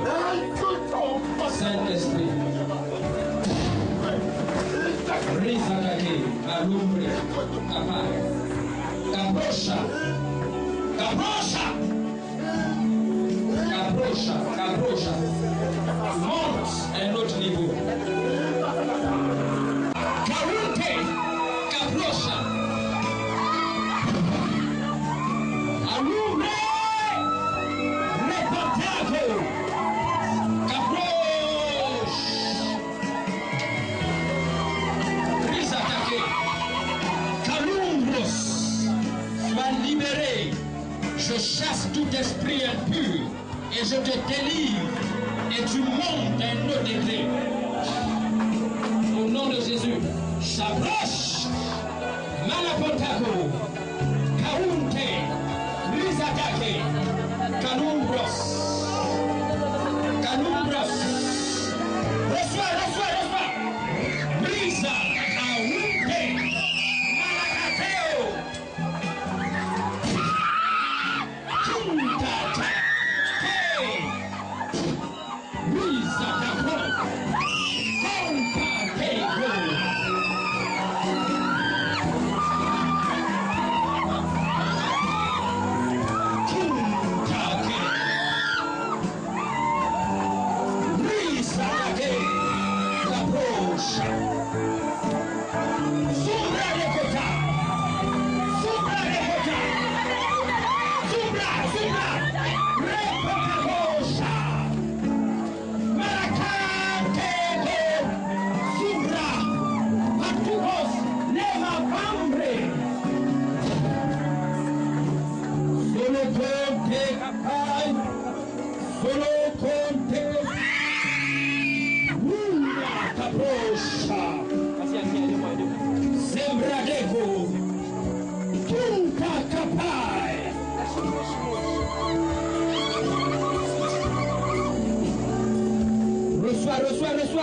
Saint-Esprit, Rizakake, Alumbre, Kapare, Cabrocha, Cabrocha, Cabrocha, Cabrocha, monte à un autre niveau. Karunte, Cabrocha, Alumbre, Reportago, Cabroche, Rizakake, Calumbros, sois libéré. Je chasse tout esprit impur et je te délivre et tu montes à un autre degré. Au nom de Jésus, Chabroche, Malapotago, Kaunte, Rizatake, Calumbros, Calumbros. Reçois, reçois, reçois. Brisa, Aunte, Malakateo. Kuntata, Hey, Rizatako.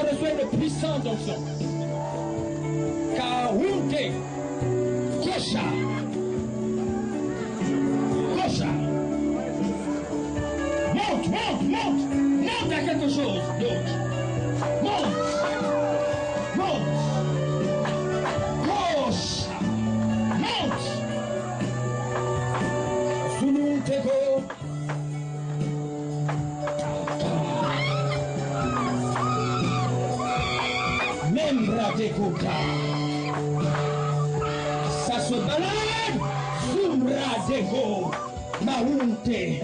Reçois une puissante onction. Kaunte, Kosha, Kosha. Monte, monte, monte, monte à quelque chose d'autre. Monte, monte, Kosha, monte. Sununteko. Ça se balade. Sumradego, Maunte,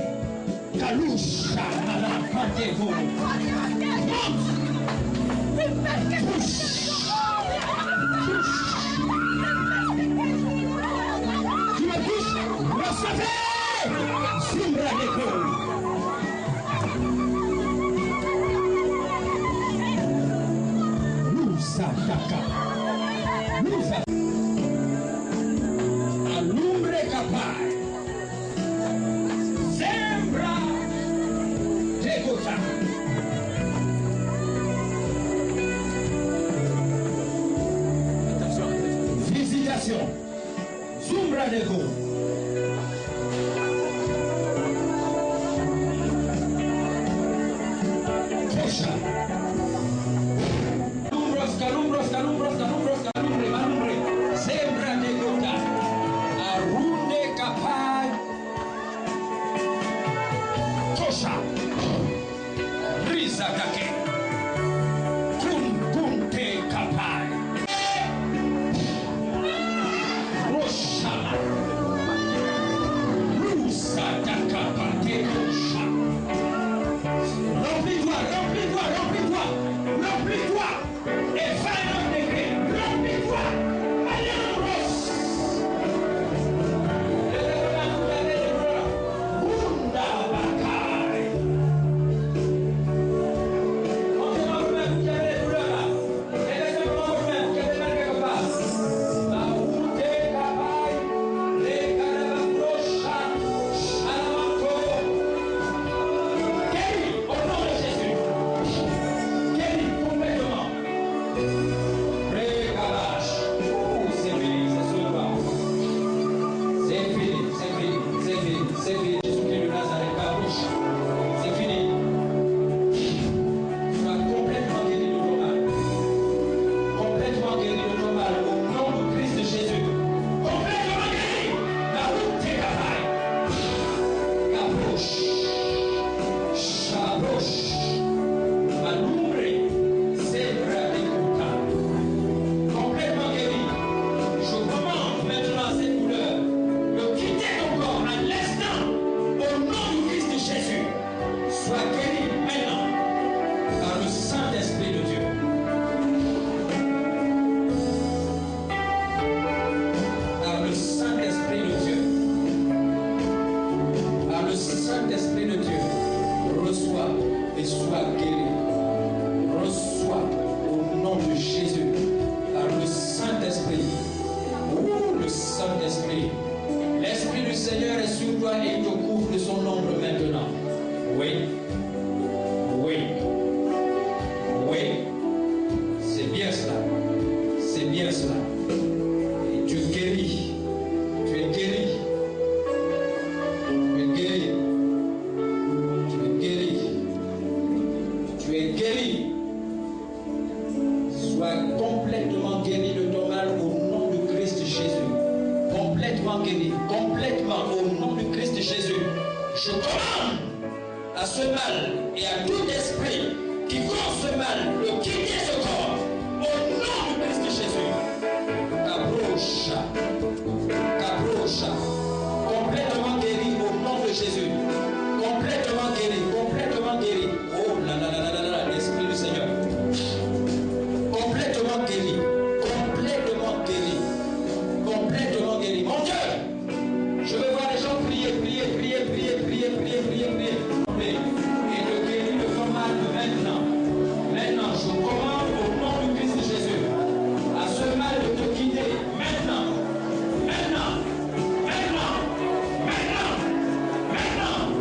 Kalusha, Malapatego. Tu me touches, recevez. Sumradego. Sataka. Alumbre capaz. Sembra. Tego Félicitations. Zumbra de go. Kosha. Calumbros, calumbre, malumbre. Sembra de gota. Arunde capai. Kosha. Risa dake. Kunte capai. Roshama. Rusa dakapate kosha. Remplis-toi. Et fin notre degré. Remplis-toi. Alléluia. Bunda bakai. Maintenant,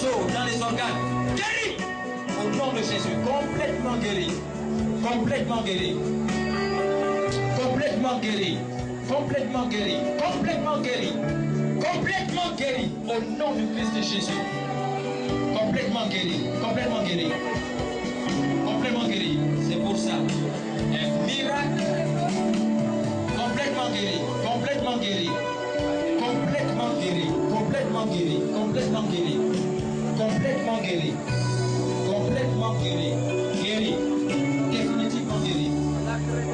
os, dans les organes. Guéri au nom de Jésus. Complètement guéri. Complètement guéri. Complètement guéri. Complètement guéri. Complètement guéri. Complètement guéri. Au nom du Christ de Jésus. Complètement guéri. Complètement guéri. Complètement guéri. C'est pour ça. Un miracle. Complètement guéri. Complètement guéri. Complètement guéri. Complètement guéri. Complètement guéri. Complètement guéri. Complètement guéri. Guéri. Définitivement guéri.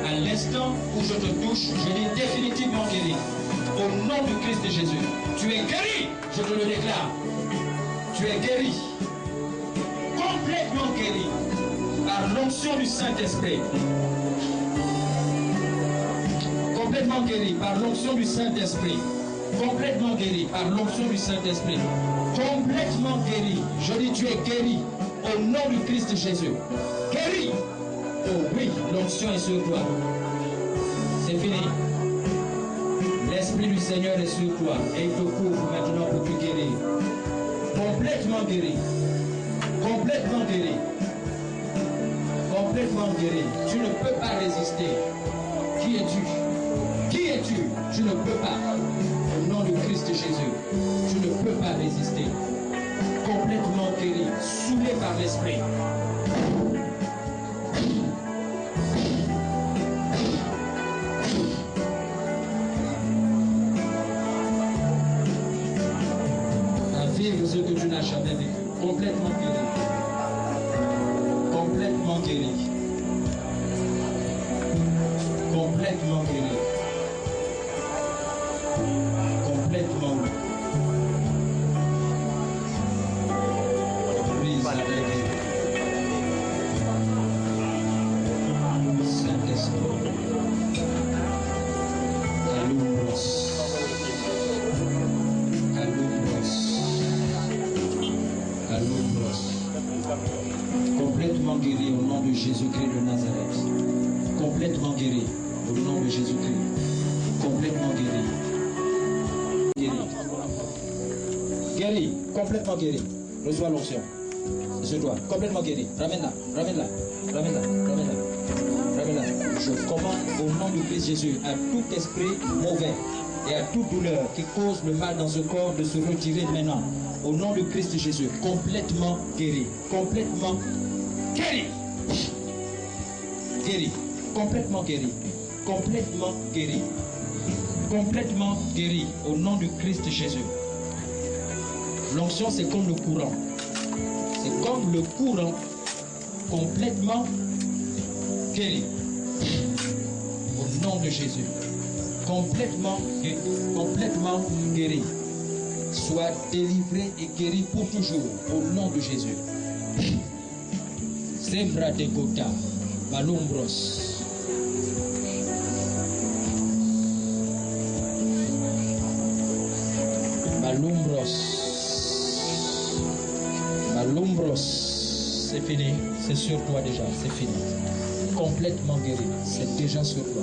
À l'instant où je te touche, je dis définitivement guéri. Au nom du Christ de Jésus. Tu es guéri. Je te le déclare. Tu es guéri. Complètement guéri. Par l'onction du Saint-Esprit. Complètement guéri par l'onction du Saint-Esprit. Complètement guéri par l'onction du Saint-Esprit. Complètement guéri. Je dis tu es guéri au nom du Christ Jésus. Guéri. Oh oui, l'onction est sur toi. C'est fini. L'Esprit du Seigneur est sur toi et il te couvre maintenant pour te guérir. Complètement guéri. Complètement guéri. Complètement guéri. Tu ne peux pas résister. Qui es-tu? Qui es-tu? Tu ne peux pas. Au nom du Christ Jésus, tu ne peux pas résister. Complètement guéri, saoulé par l'Esprit. À vivre ce que tu n'as jamais vécu. Complètement guéri. Complètement guéri. Complètement guéri. Complètement. Brise la vie. Saint-Esprit. Alumbros. Alumbros. Alumbros. Complètement guéri au nom de Jésus-Christ de Nazareth. Complètement guéri au nom de Jésus-Christ. Complètement guéri. Guéri. Guéri. Complètement guéri. Reçois l'onction. C'est toi. Complètement guéri. Ramène-la. Ramène-la. Ramène-la. Ramène-la. Ramène-la. Je commande au nom du Christ Jésus à tout esprit mauvais et à toute douleur qui cause le mal dans ce corps de se retirer maintenant. Au nom du Christ Jésus. Complètement guéri. Complètement guéri. Guéri. Complètement guéri. Complètement guéri. Complètement guéri au nom du Christ Jésus. L'onction, c'est comme le courant. C'est comme le courant. Complètement guéri. Au nom de Jésus. Complètement guéri. Complètement guéri. Sois délivré et guéri pour toujours. Au nom de Jésus. Sembra de Gota. Malumbros. Malumbros, c'est fini, c'est sur toi déjà, c'est fini. Complètement guéri, c'est déjà sur toi.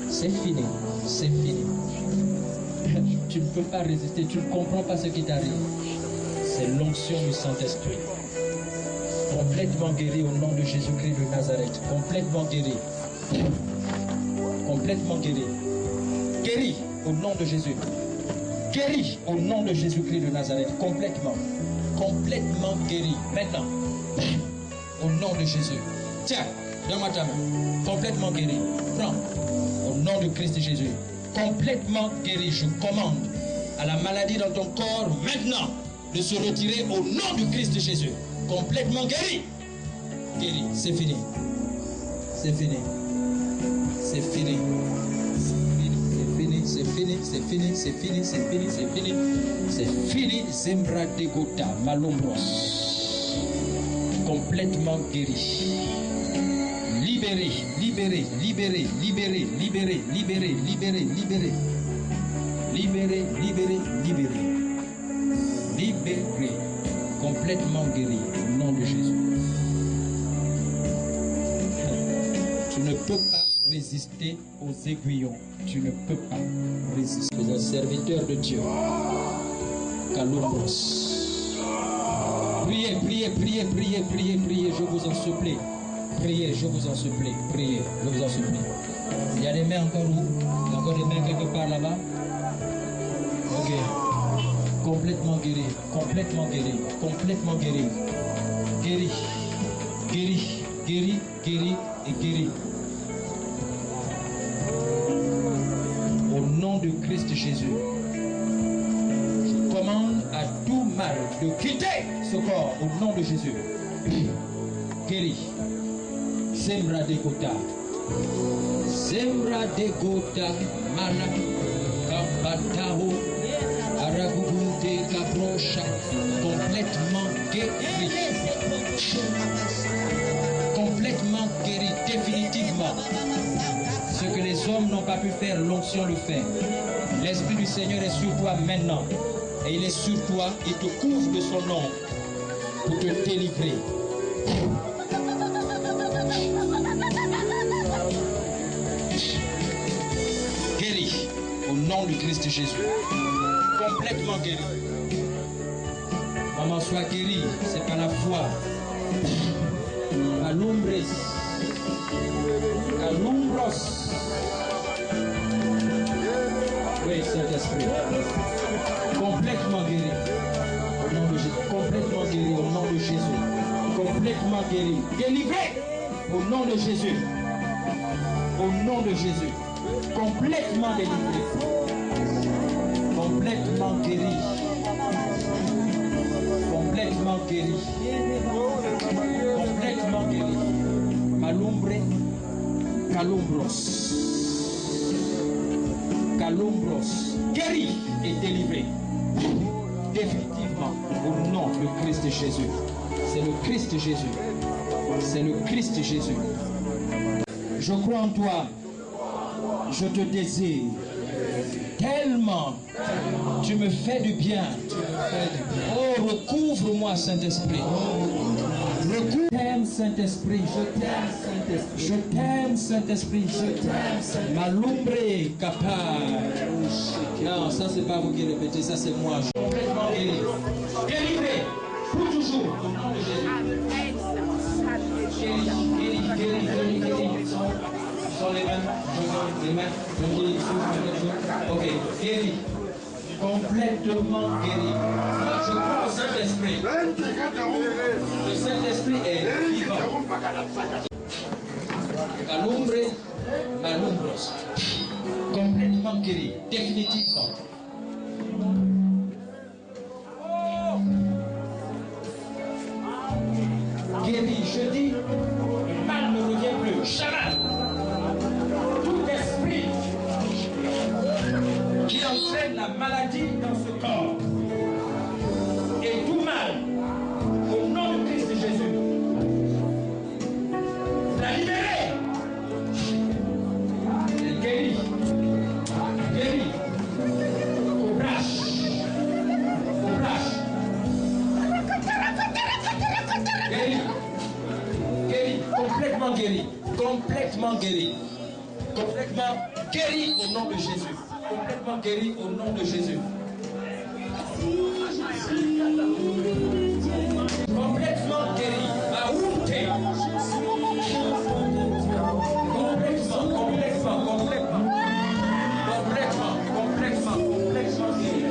C'est fini, c'est fini. Tu ne peux pas résister, tu ne comprends pas ce qui t'arrive. C'est l'onction du Saint-Esprit. Complètement guéri au nom de Jésus-Christ de Nazareth. Complètement guéri. Complètement guéri. Guéri au nom de Jésus. Guéri au nom de Jésus-Christ de Nazareth. Complètement. Complètement guéri. Maintenant. Au nom de Jésus. Tiens, donne-moi ta main. Complètement guéri. Prends. Au nom de Christ Jésus. Complètement guéri. Je commande à la maladie dans ton corps maintenant de se retirer au nom du Christ Jésus. Complètement guéri. Guéri. C'est fini. C'est fini. C'est fini. C'est fini, c'est fini, c'est fini, c'est fini, c'est fini, c'est fini, Zembra de Gota, Malumbros. Complètement guéri. Libéré, libéré, libéré, libéré, libéré, libéré, libéré, libéré. Libéré, libéré, libéré. Libéré. Complètement guéri au nom de Jésus. Tu ne peux pas résister aux aiguillons. Tu ne peux pas résister. Tu es un serviteur de Dieu. Kalumbros. Priez, priez, priez, priez, priez, priez, je vous en supplie. Priez, je vous en supplie. Priez, je vous en supplie. Il y a des mains encore où? Il y a encore des mains quelque part là-bas? Ok. Complètement guéri, complètement guéri, complètement guéri. Guéri, guéri, guéri, guéri et guéri. Au nom de Christ Jésus, je commande à tout mal de quitter ce corps au nom de Jésus. Guéri. Sembra de Gota. Sembra de Gota. Mana. Kabatao. Arabubunte Kabrocha. Complètement guéri. Complètement guéri. Définitivement. Ce que les hommes n'ont pas pu faire, l'onction le fait. L'Esprit du Seigneur est sur toi maintenant. Et il est sur toi, il te couvre de son nom pour te délivrer. Guéri au nom du Christ Jésus. Complètement guéri. Maman, sois guéri, c'est par la foi. Alumbres. Alumbros. Oui, Saint-Esprit. Complètement guéri. Au nom de Jésus. Complètement guéri au nom de Jésus. Complètement guéri. Délivré au nom de Jésus. Au nom de Jésus. Complètement délivré. Complètement guéri. Complètement guéri. Complètement guéri. Malumbre. Calumbros. Calumbros. Guéri et délivré. Définitivement au nom du Christ Jésus. C'est le Christ Jésus. C'est le Christ Jésus. Je crois en toi. Je te désire. Tellement tu me fais du bien. Oh, recouvre-moi, Saint-Esprit. Je t'aime, Saint-Esprit. Je t'aime, Saint-Esprit. Je t'aime, Saint-Esprit. Je t'aime, Saint-Esprit. Malumbre capable. Non, ça c'est pas vous qui répétez, ça c'est moi. Je suis complètement guéri. Délivré. Pour toujours. Au nom de Jésus. Guéri, guéri, guéri, guéri, guéri. Sur les mains. Les mains. Ok. Guéri. Complètement guéri. Je crois au Saint-Esprit. Le Saint-Esprit est vivant. Alumbre, malumbros. Complètement guéri. Définitivement. Guéri, je dis, mal ne revient plus. Jamais. Tout esprit qui entraîne la maladie dans ce corps et tout mal au nom de Christ Jésus, la libérer. Guéri, guéri, courage, courage, guéri, guéri, complètement guéri, complètement guéri, complètement guéri au nom de Jésus. Complètement guéri au nom de Jésus. Complètement guéri. Complètement, complètement, complètement. Complètement, complètement, complètement guéri.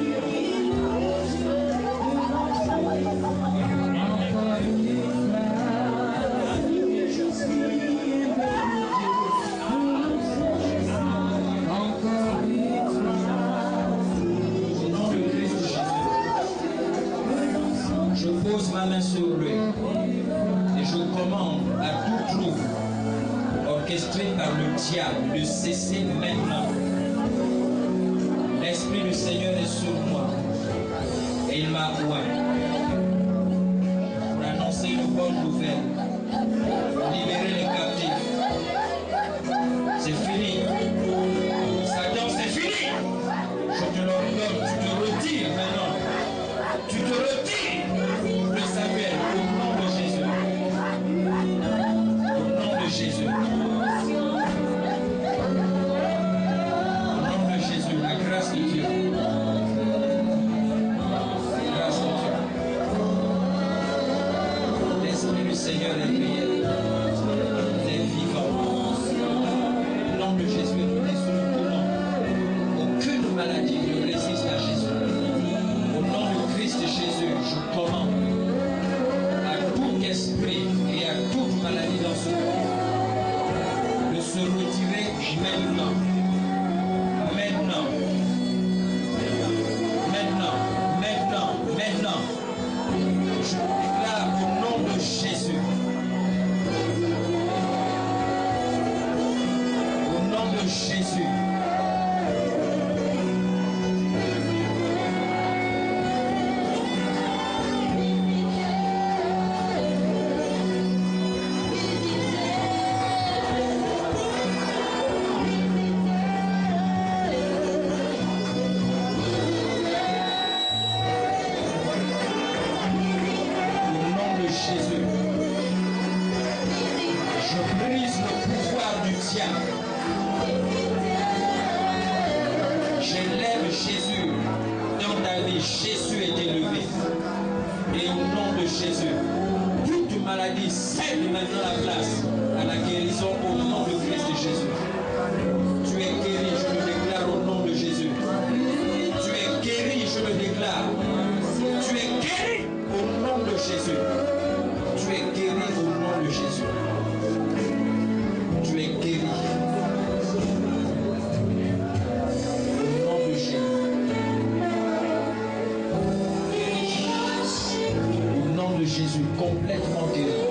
Je pose ma main sur lui et je commande à tout trouble orchestré par le diable de cesser maintenant. L'Esprit du Seigneur est sur moi et il m'a oint pour annoncer une bonne nouvelle, libérer les captifs. C'est fini. Satan, c'est fini. Je te l'ordonne, tu te retires maintenant. Tu te retires. Samuel, au nom de Jésus. Au nom de Jésus. Au nom de Jésus, la grâce de Dieu. La grâce de Dieu. dit, Jésus est élevé. Et au nom de Jésus, toute maladie cède maintenant la place à la guérison au nom de Christ et Jésus. Tu es guéri, je le déclare au nom de Jésus. Tu es guéri, je le déclare. Tu es guéri au nom de Jésus. Tu es guéri au nom de Jésus. Tu es guéri. Au nom de Jésus. Au nom de Jésus, complètement guéri.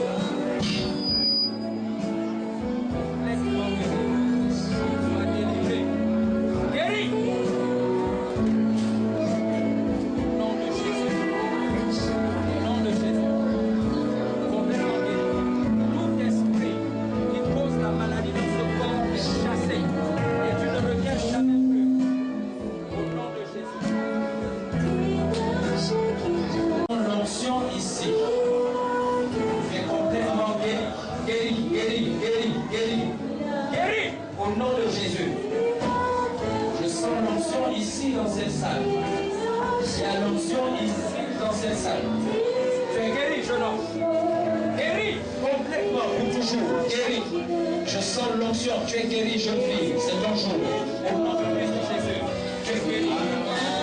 Tu es guéri, jeune fille, c'est ton jour. Au nom de Christ Jésus, tu es guéri.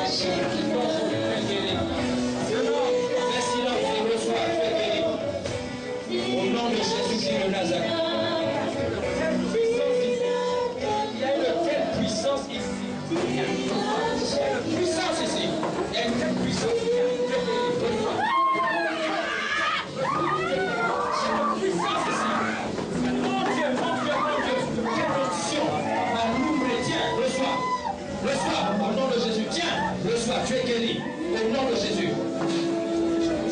C'est ton jour, tu es guéri. Fais silence et reçois, tu es guéri. Au nom de Jésus-Christ de Nazareth. Il y a une telle puissance ici. Il y a une puissance ici. Il y a une telle puissance ici. Tu es guéri, reçois. Reçois, au nom de Jésus, tiens, reçois, tu es guéri, au nom de Jésus.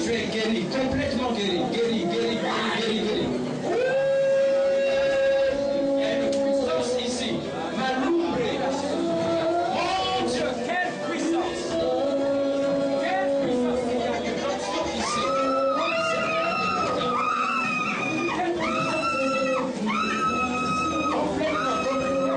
Tu es guéri, complètement guéri, guéri, guéri, guéri, guéri, guéri. Il y a une puissance ici, Malumbre. Mon Dieu, quelle puissance! Quelle puissance! Il y a une onction ici. Quelle puissance! Complètement, complètement.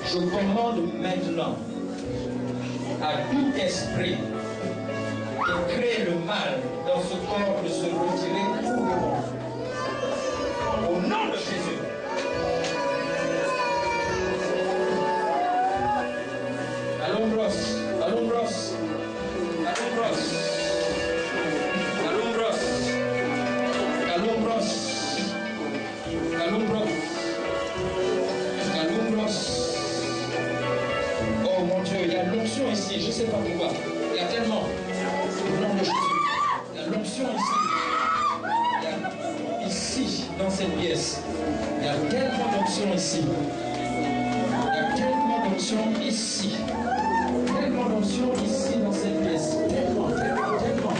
Je commande maintenant à tout esprit qui crée le mal dans ce corps de se retirer tout le monde. Au nom de Jésus. Alumbros, alumbros, alumbros, alumbros, alumbros, alumbros. Oh mon Dieu, il y a l'onction ici, je ne sais pas pourquoi. Il y a tellement. Au nom de Jésus. Il y a l'onction ici. Il y a pièce. Il y a tellement d'onction ici. Il y a tellement d'onction ici. Tellement d'onction ici dans cette pièce. Tellement, tellement, tellement.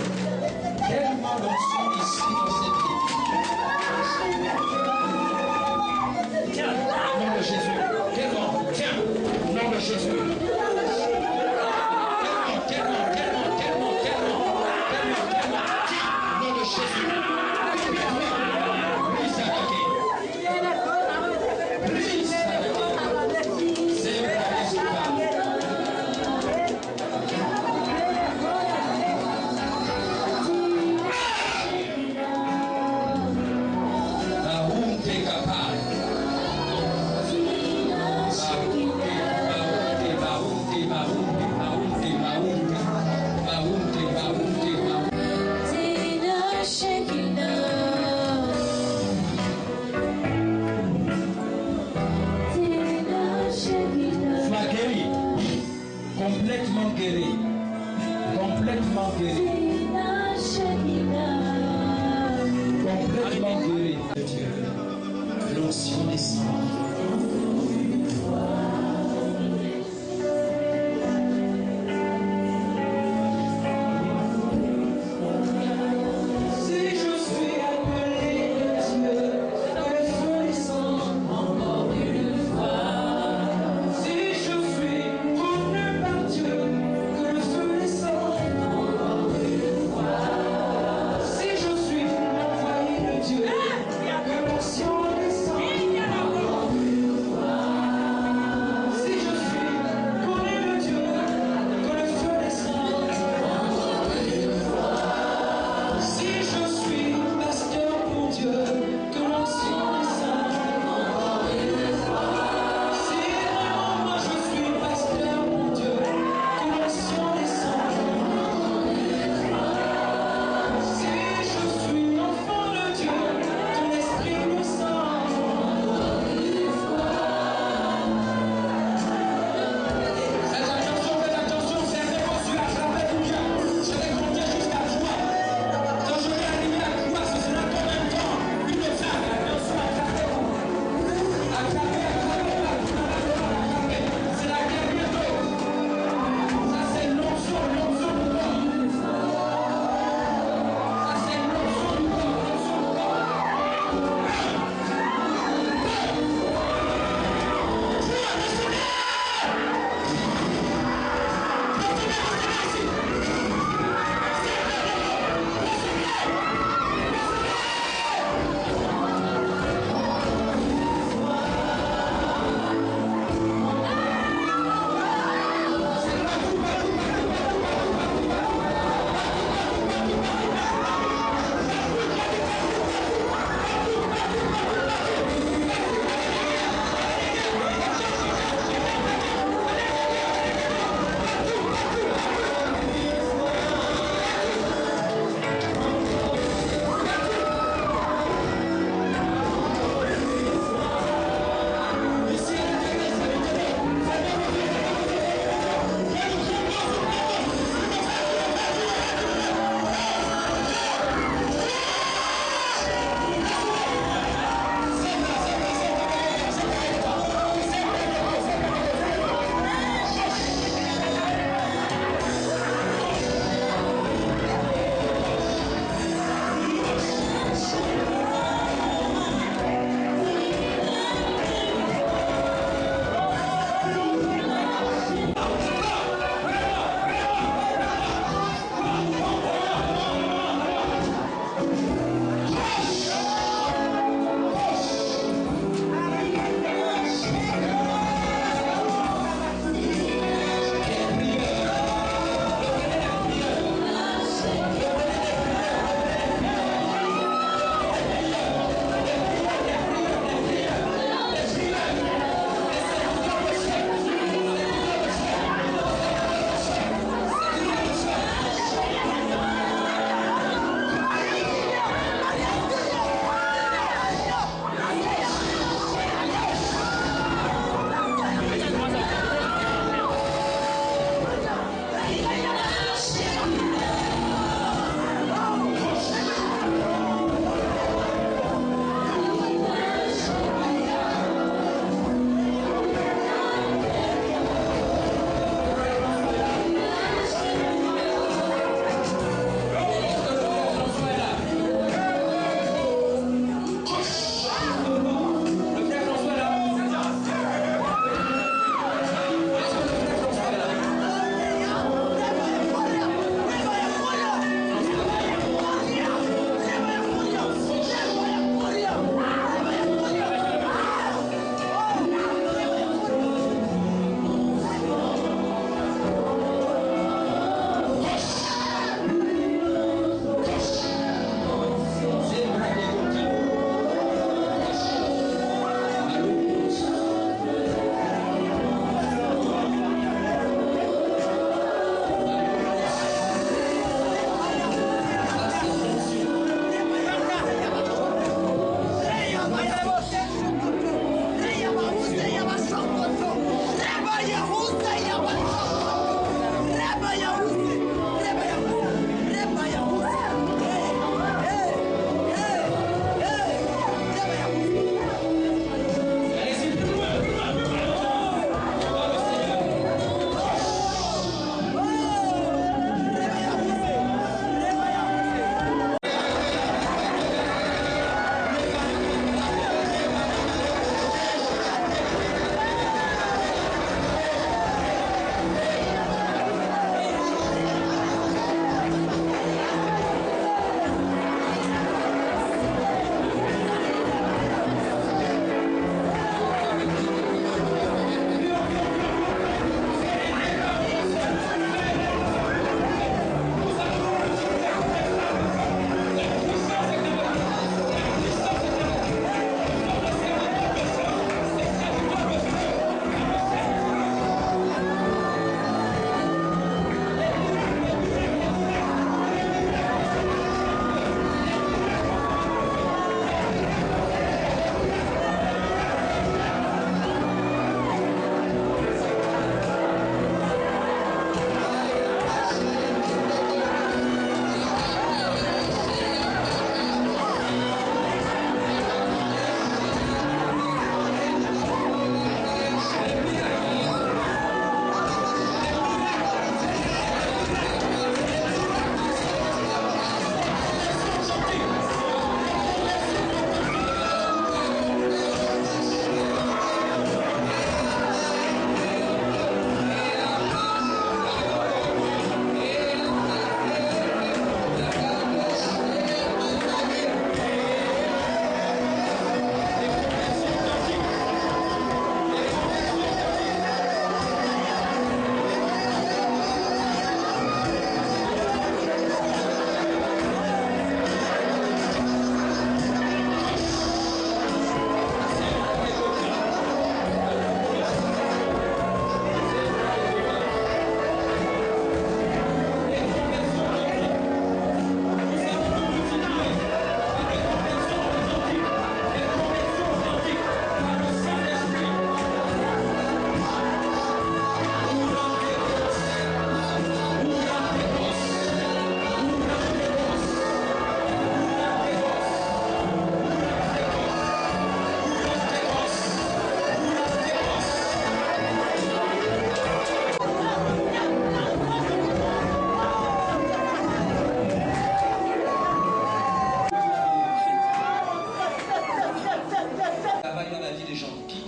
Tellement d'onction ici dans cette pièce. Tiens, au nom de Jésus. Tellement, tiens, au nom de Jésus. Tellement, tellement, tellement, tellement, tellement, tellement, tellement. Tiens, au nom de Jésus. Complètement guéri. Complètement guéri. Complètement guéri. Dieu, l'onction descend. Dieu, que l'onction descend.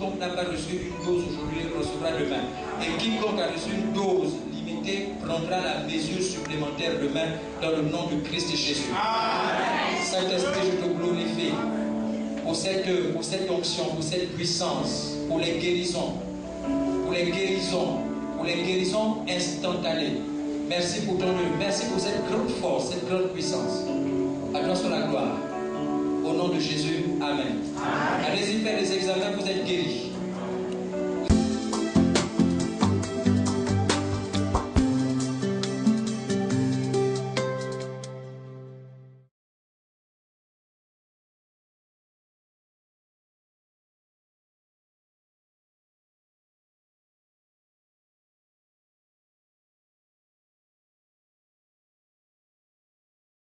quiconque n'a pas reçu une dose aujourd'hui recevra demain. Et quiconque a reçu une dose limitée prendra la mesure supplémentaire demain dans le nom de Christ Jésus. Saint-Esprit, je te glorifie pour cette onction, pour cette puissance, pour les guérisons, pour les guérisons instantanées. Merci pour ton œuvre, merci pour cette grande force, cette grande puissance. À toi soit la gloire. Au nom de Jésus, Amen. Allez-y faire les examens, vous êtes guéris.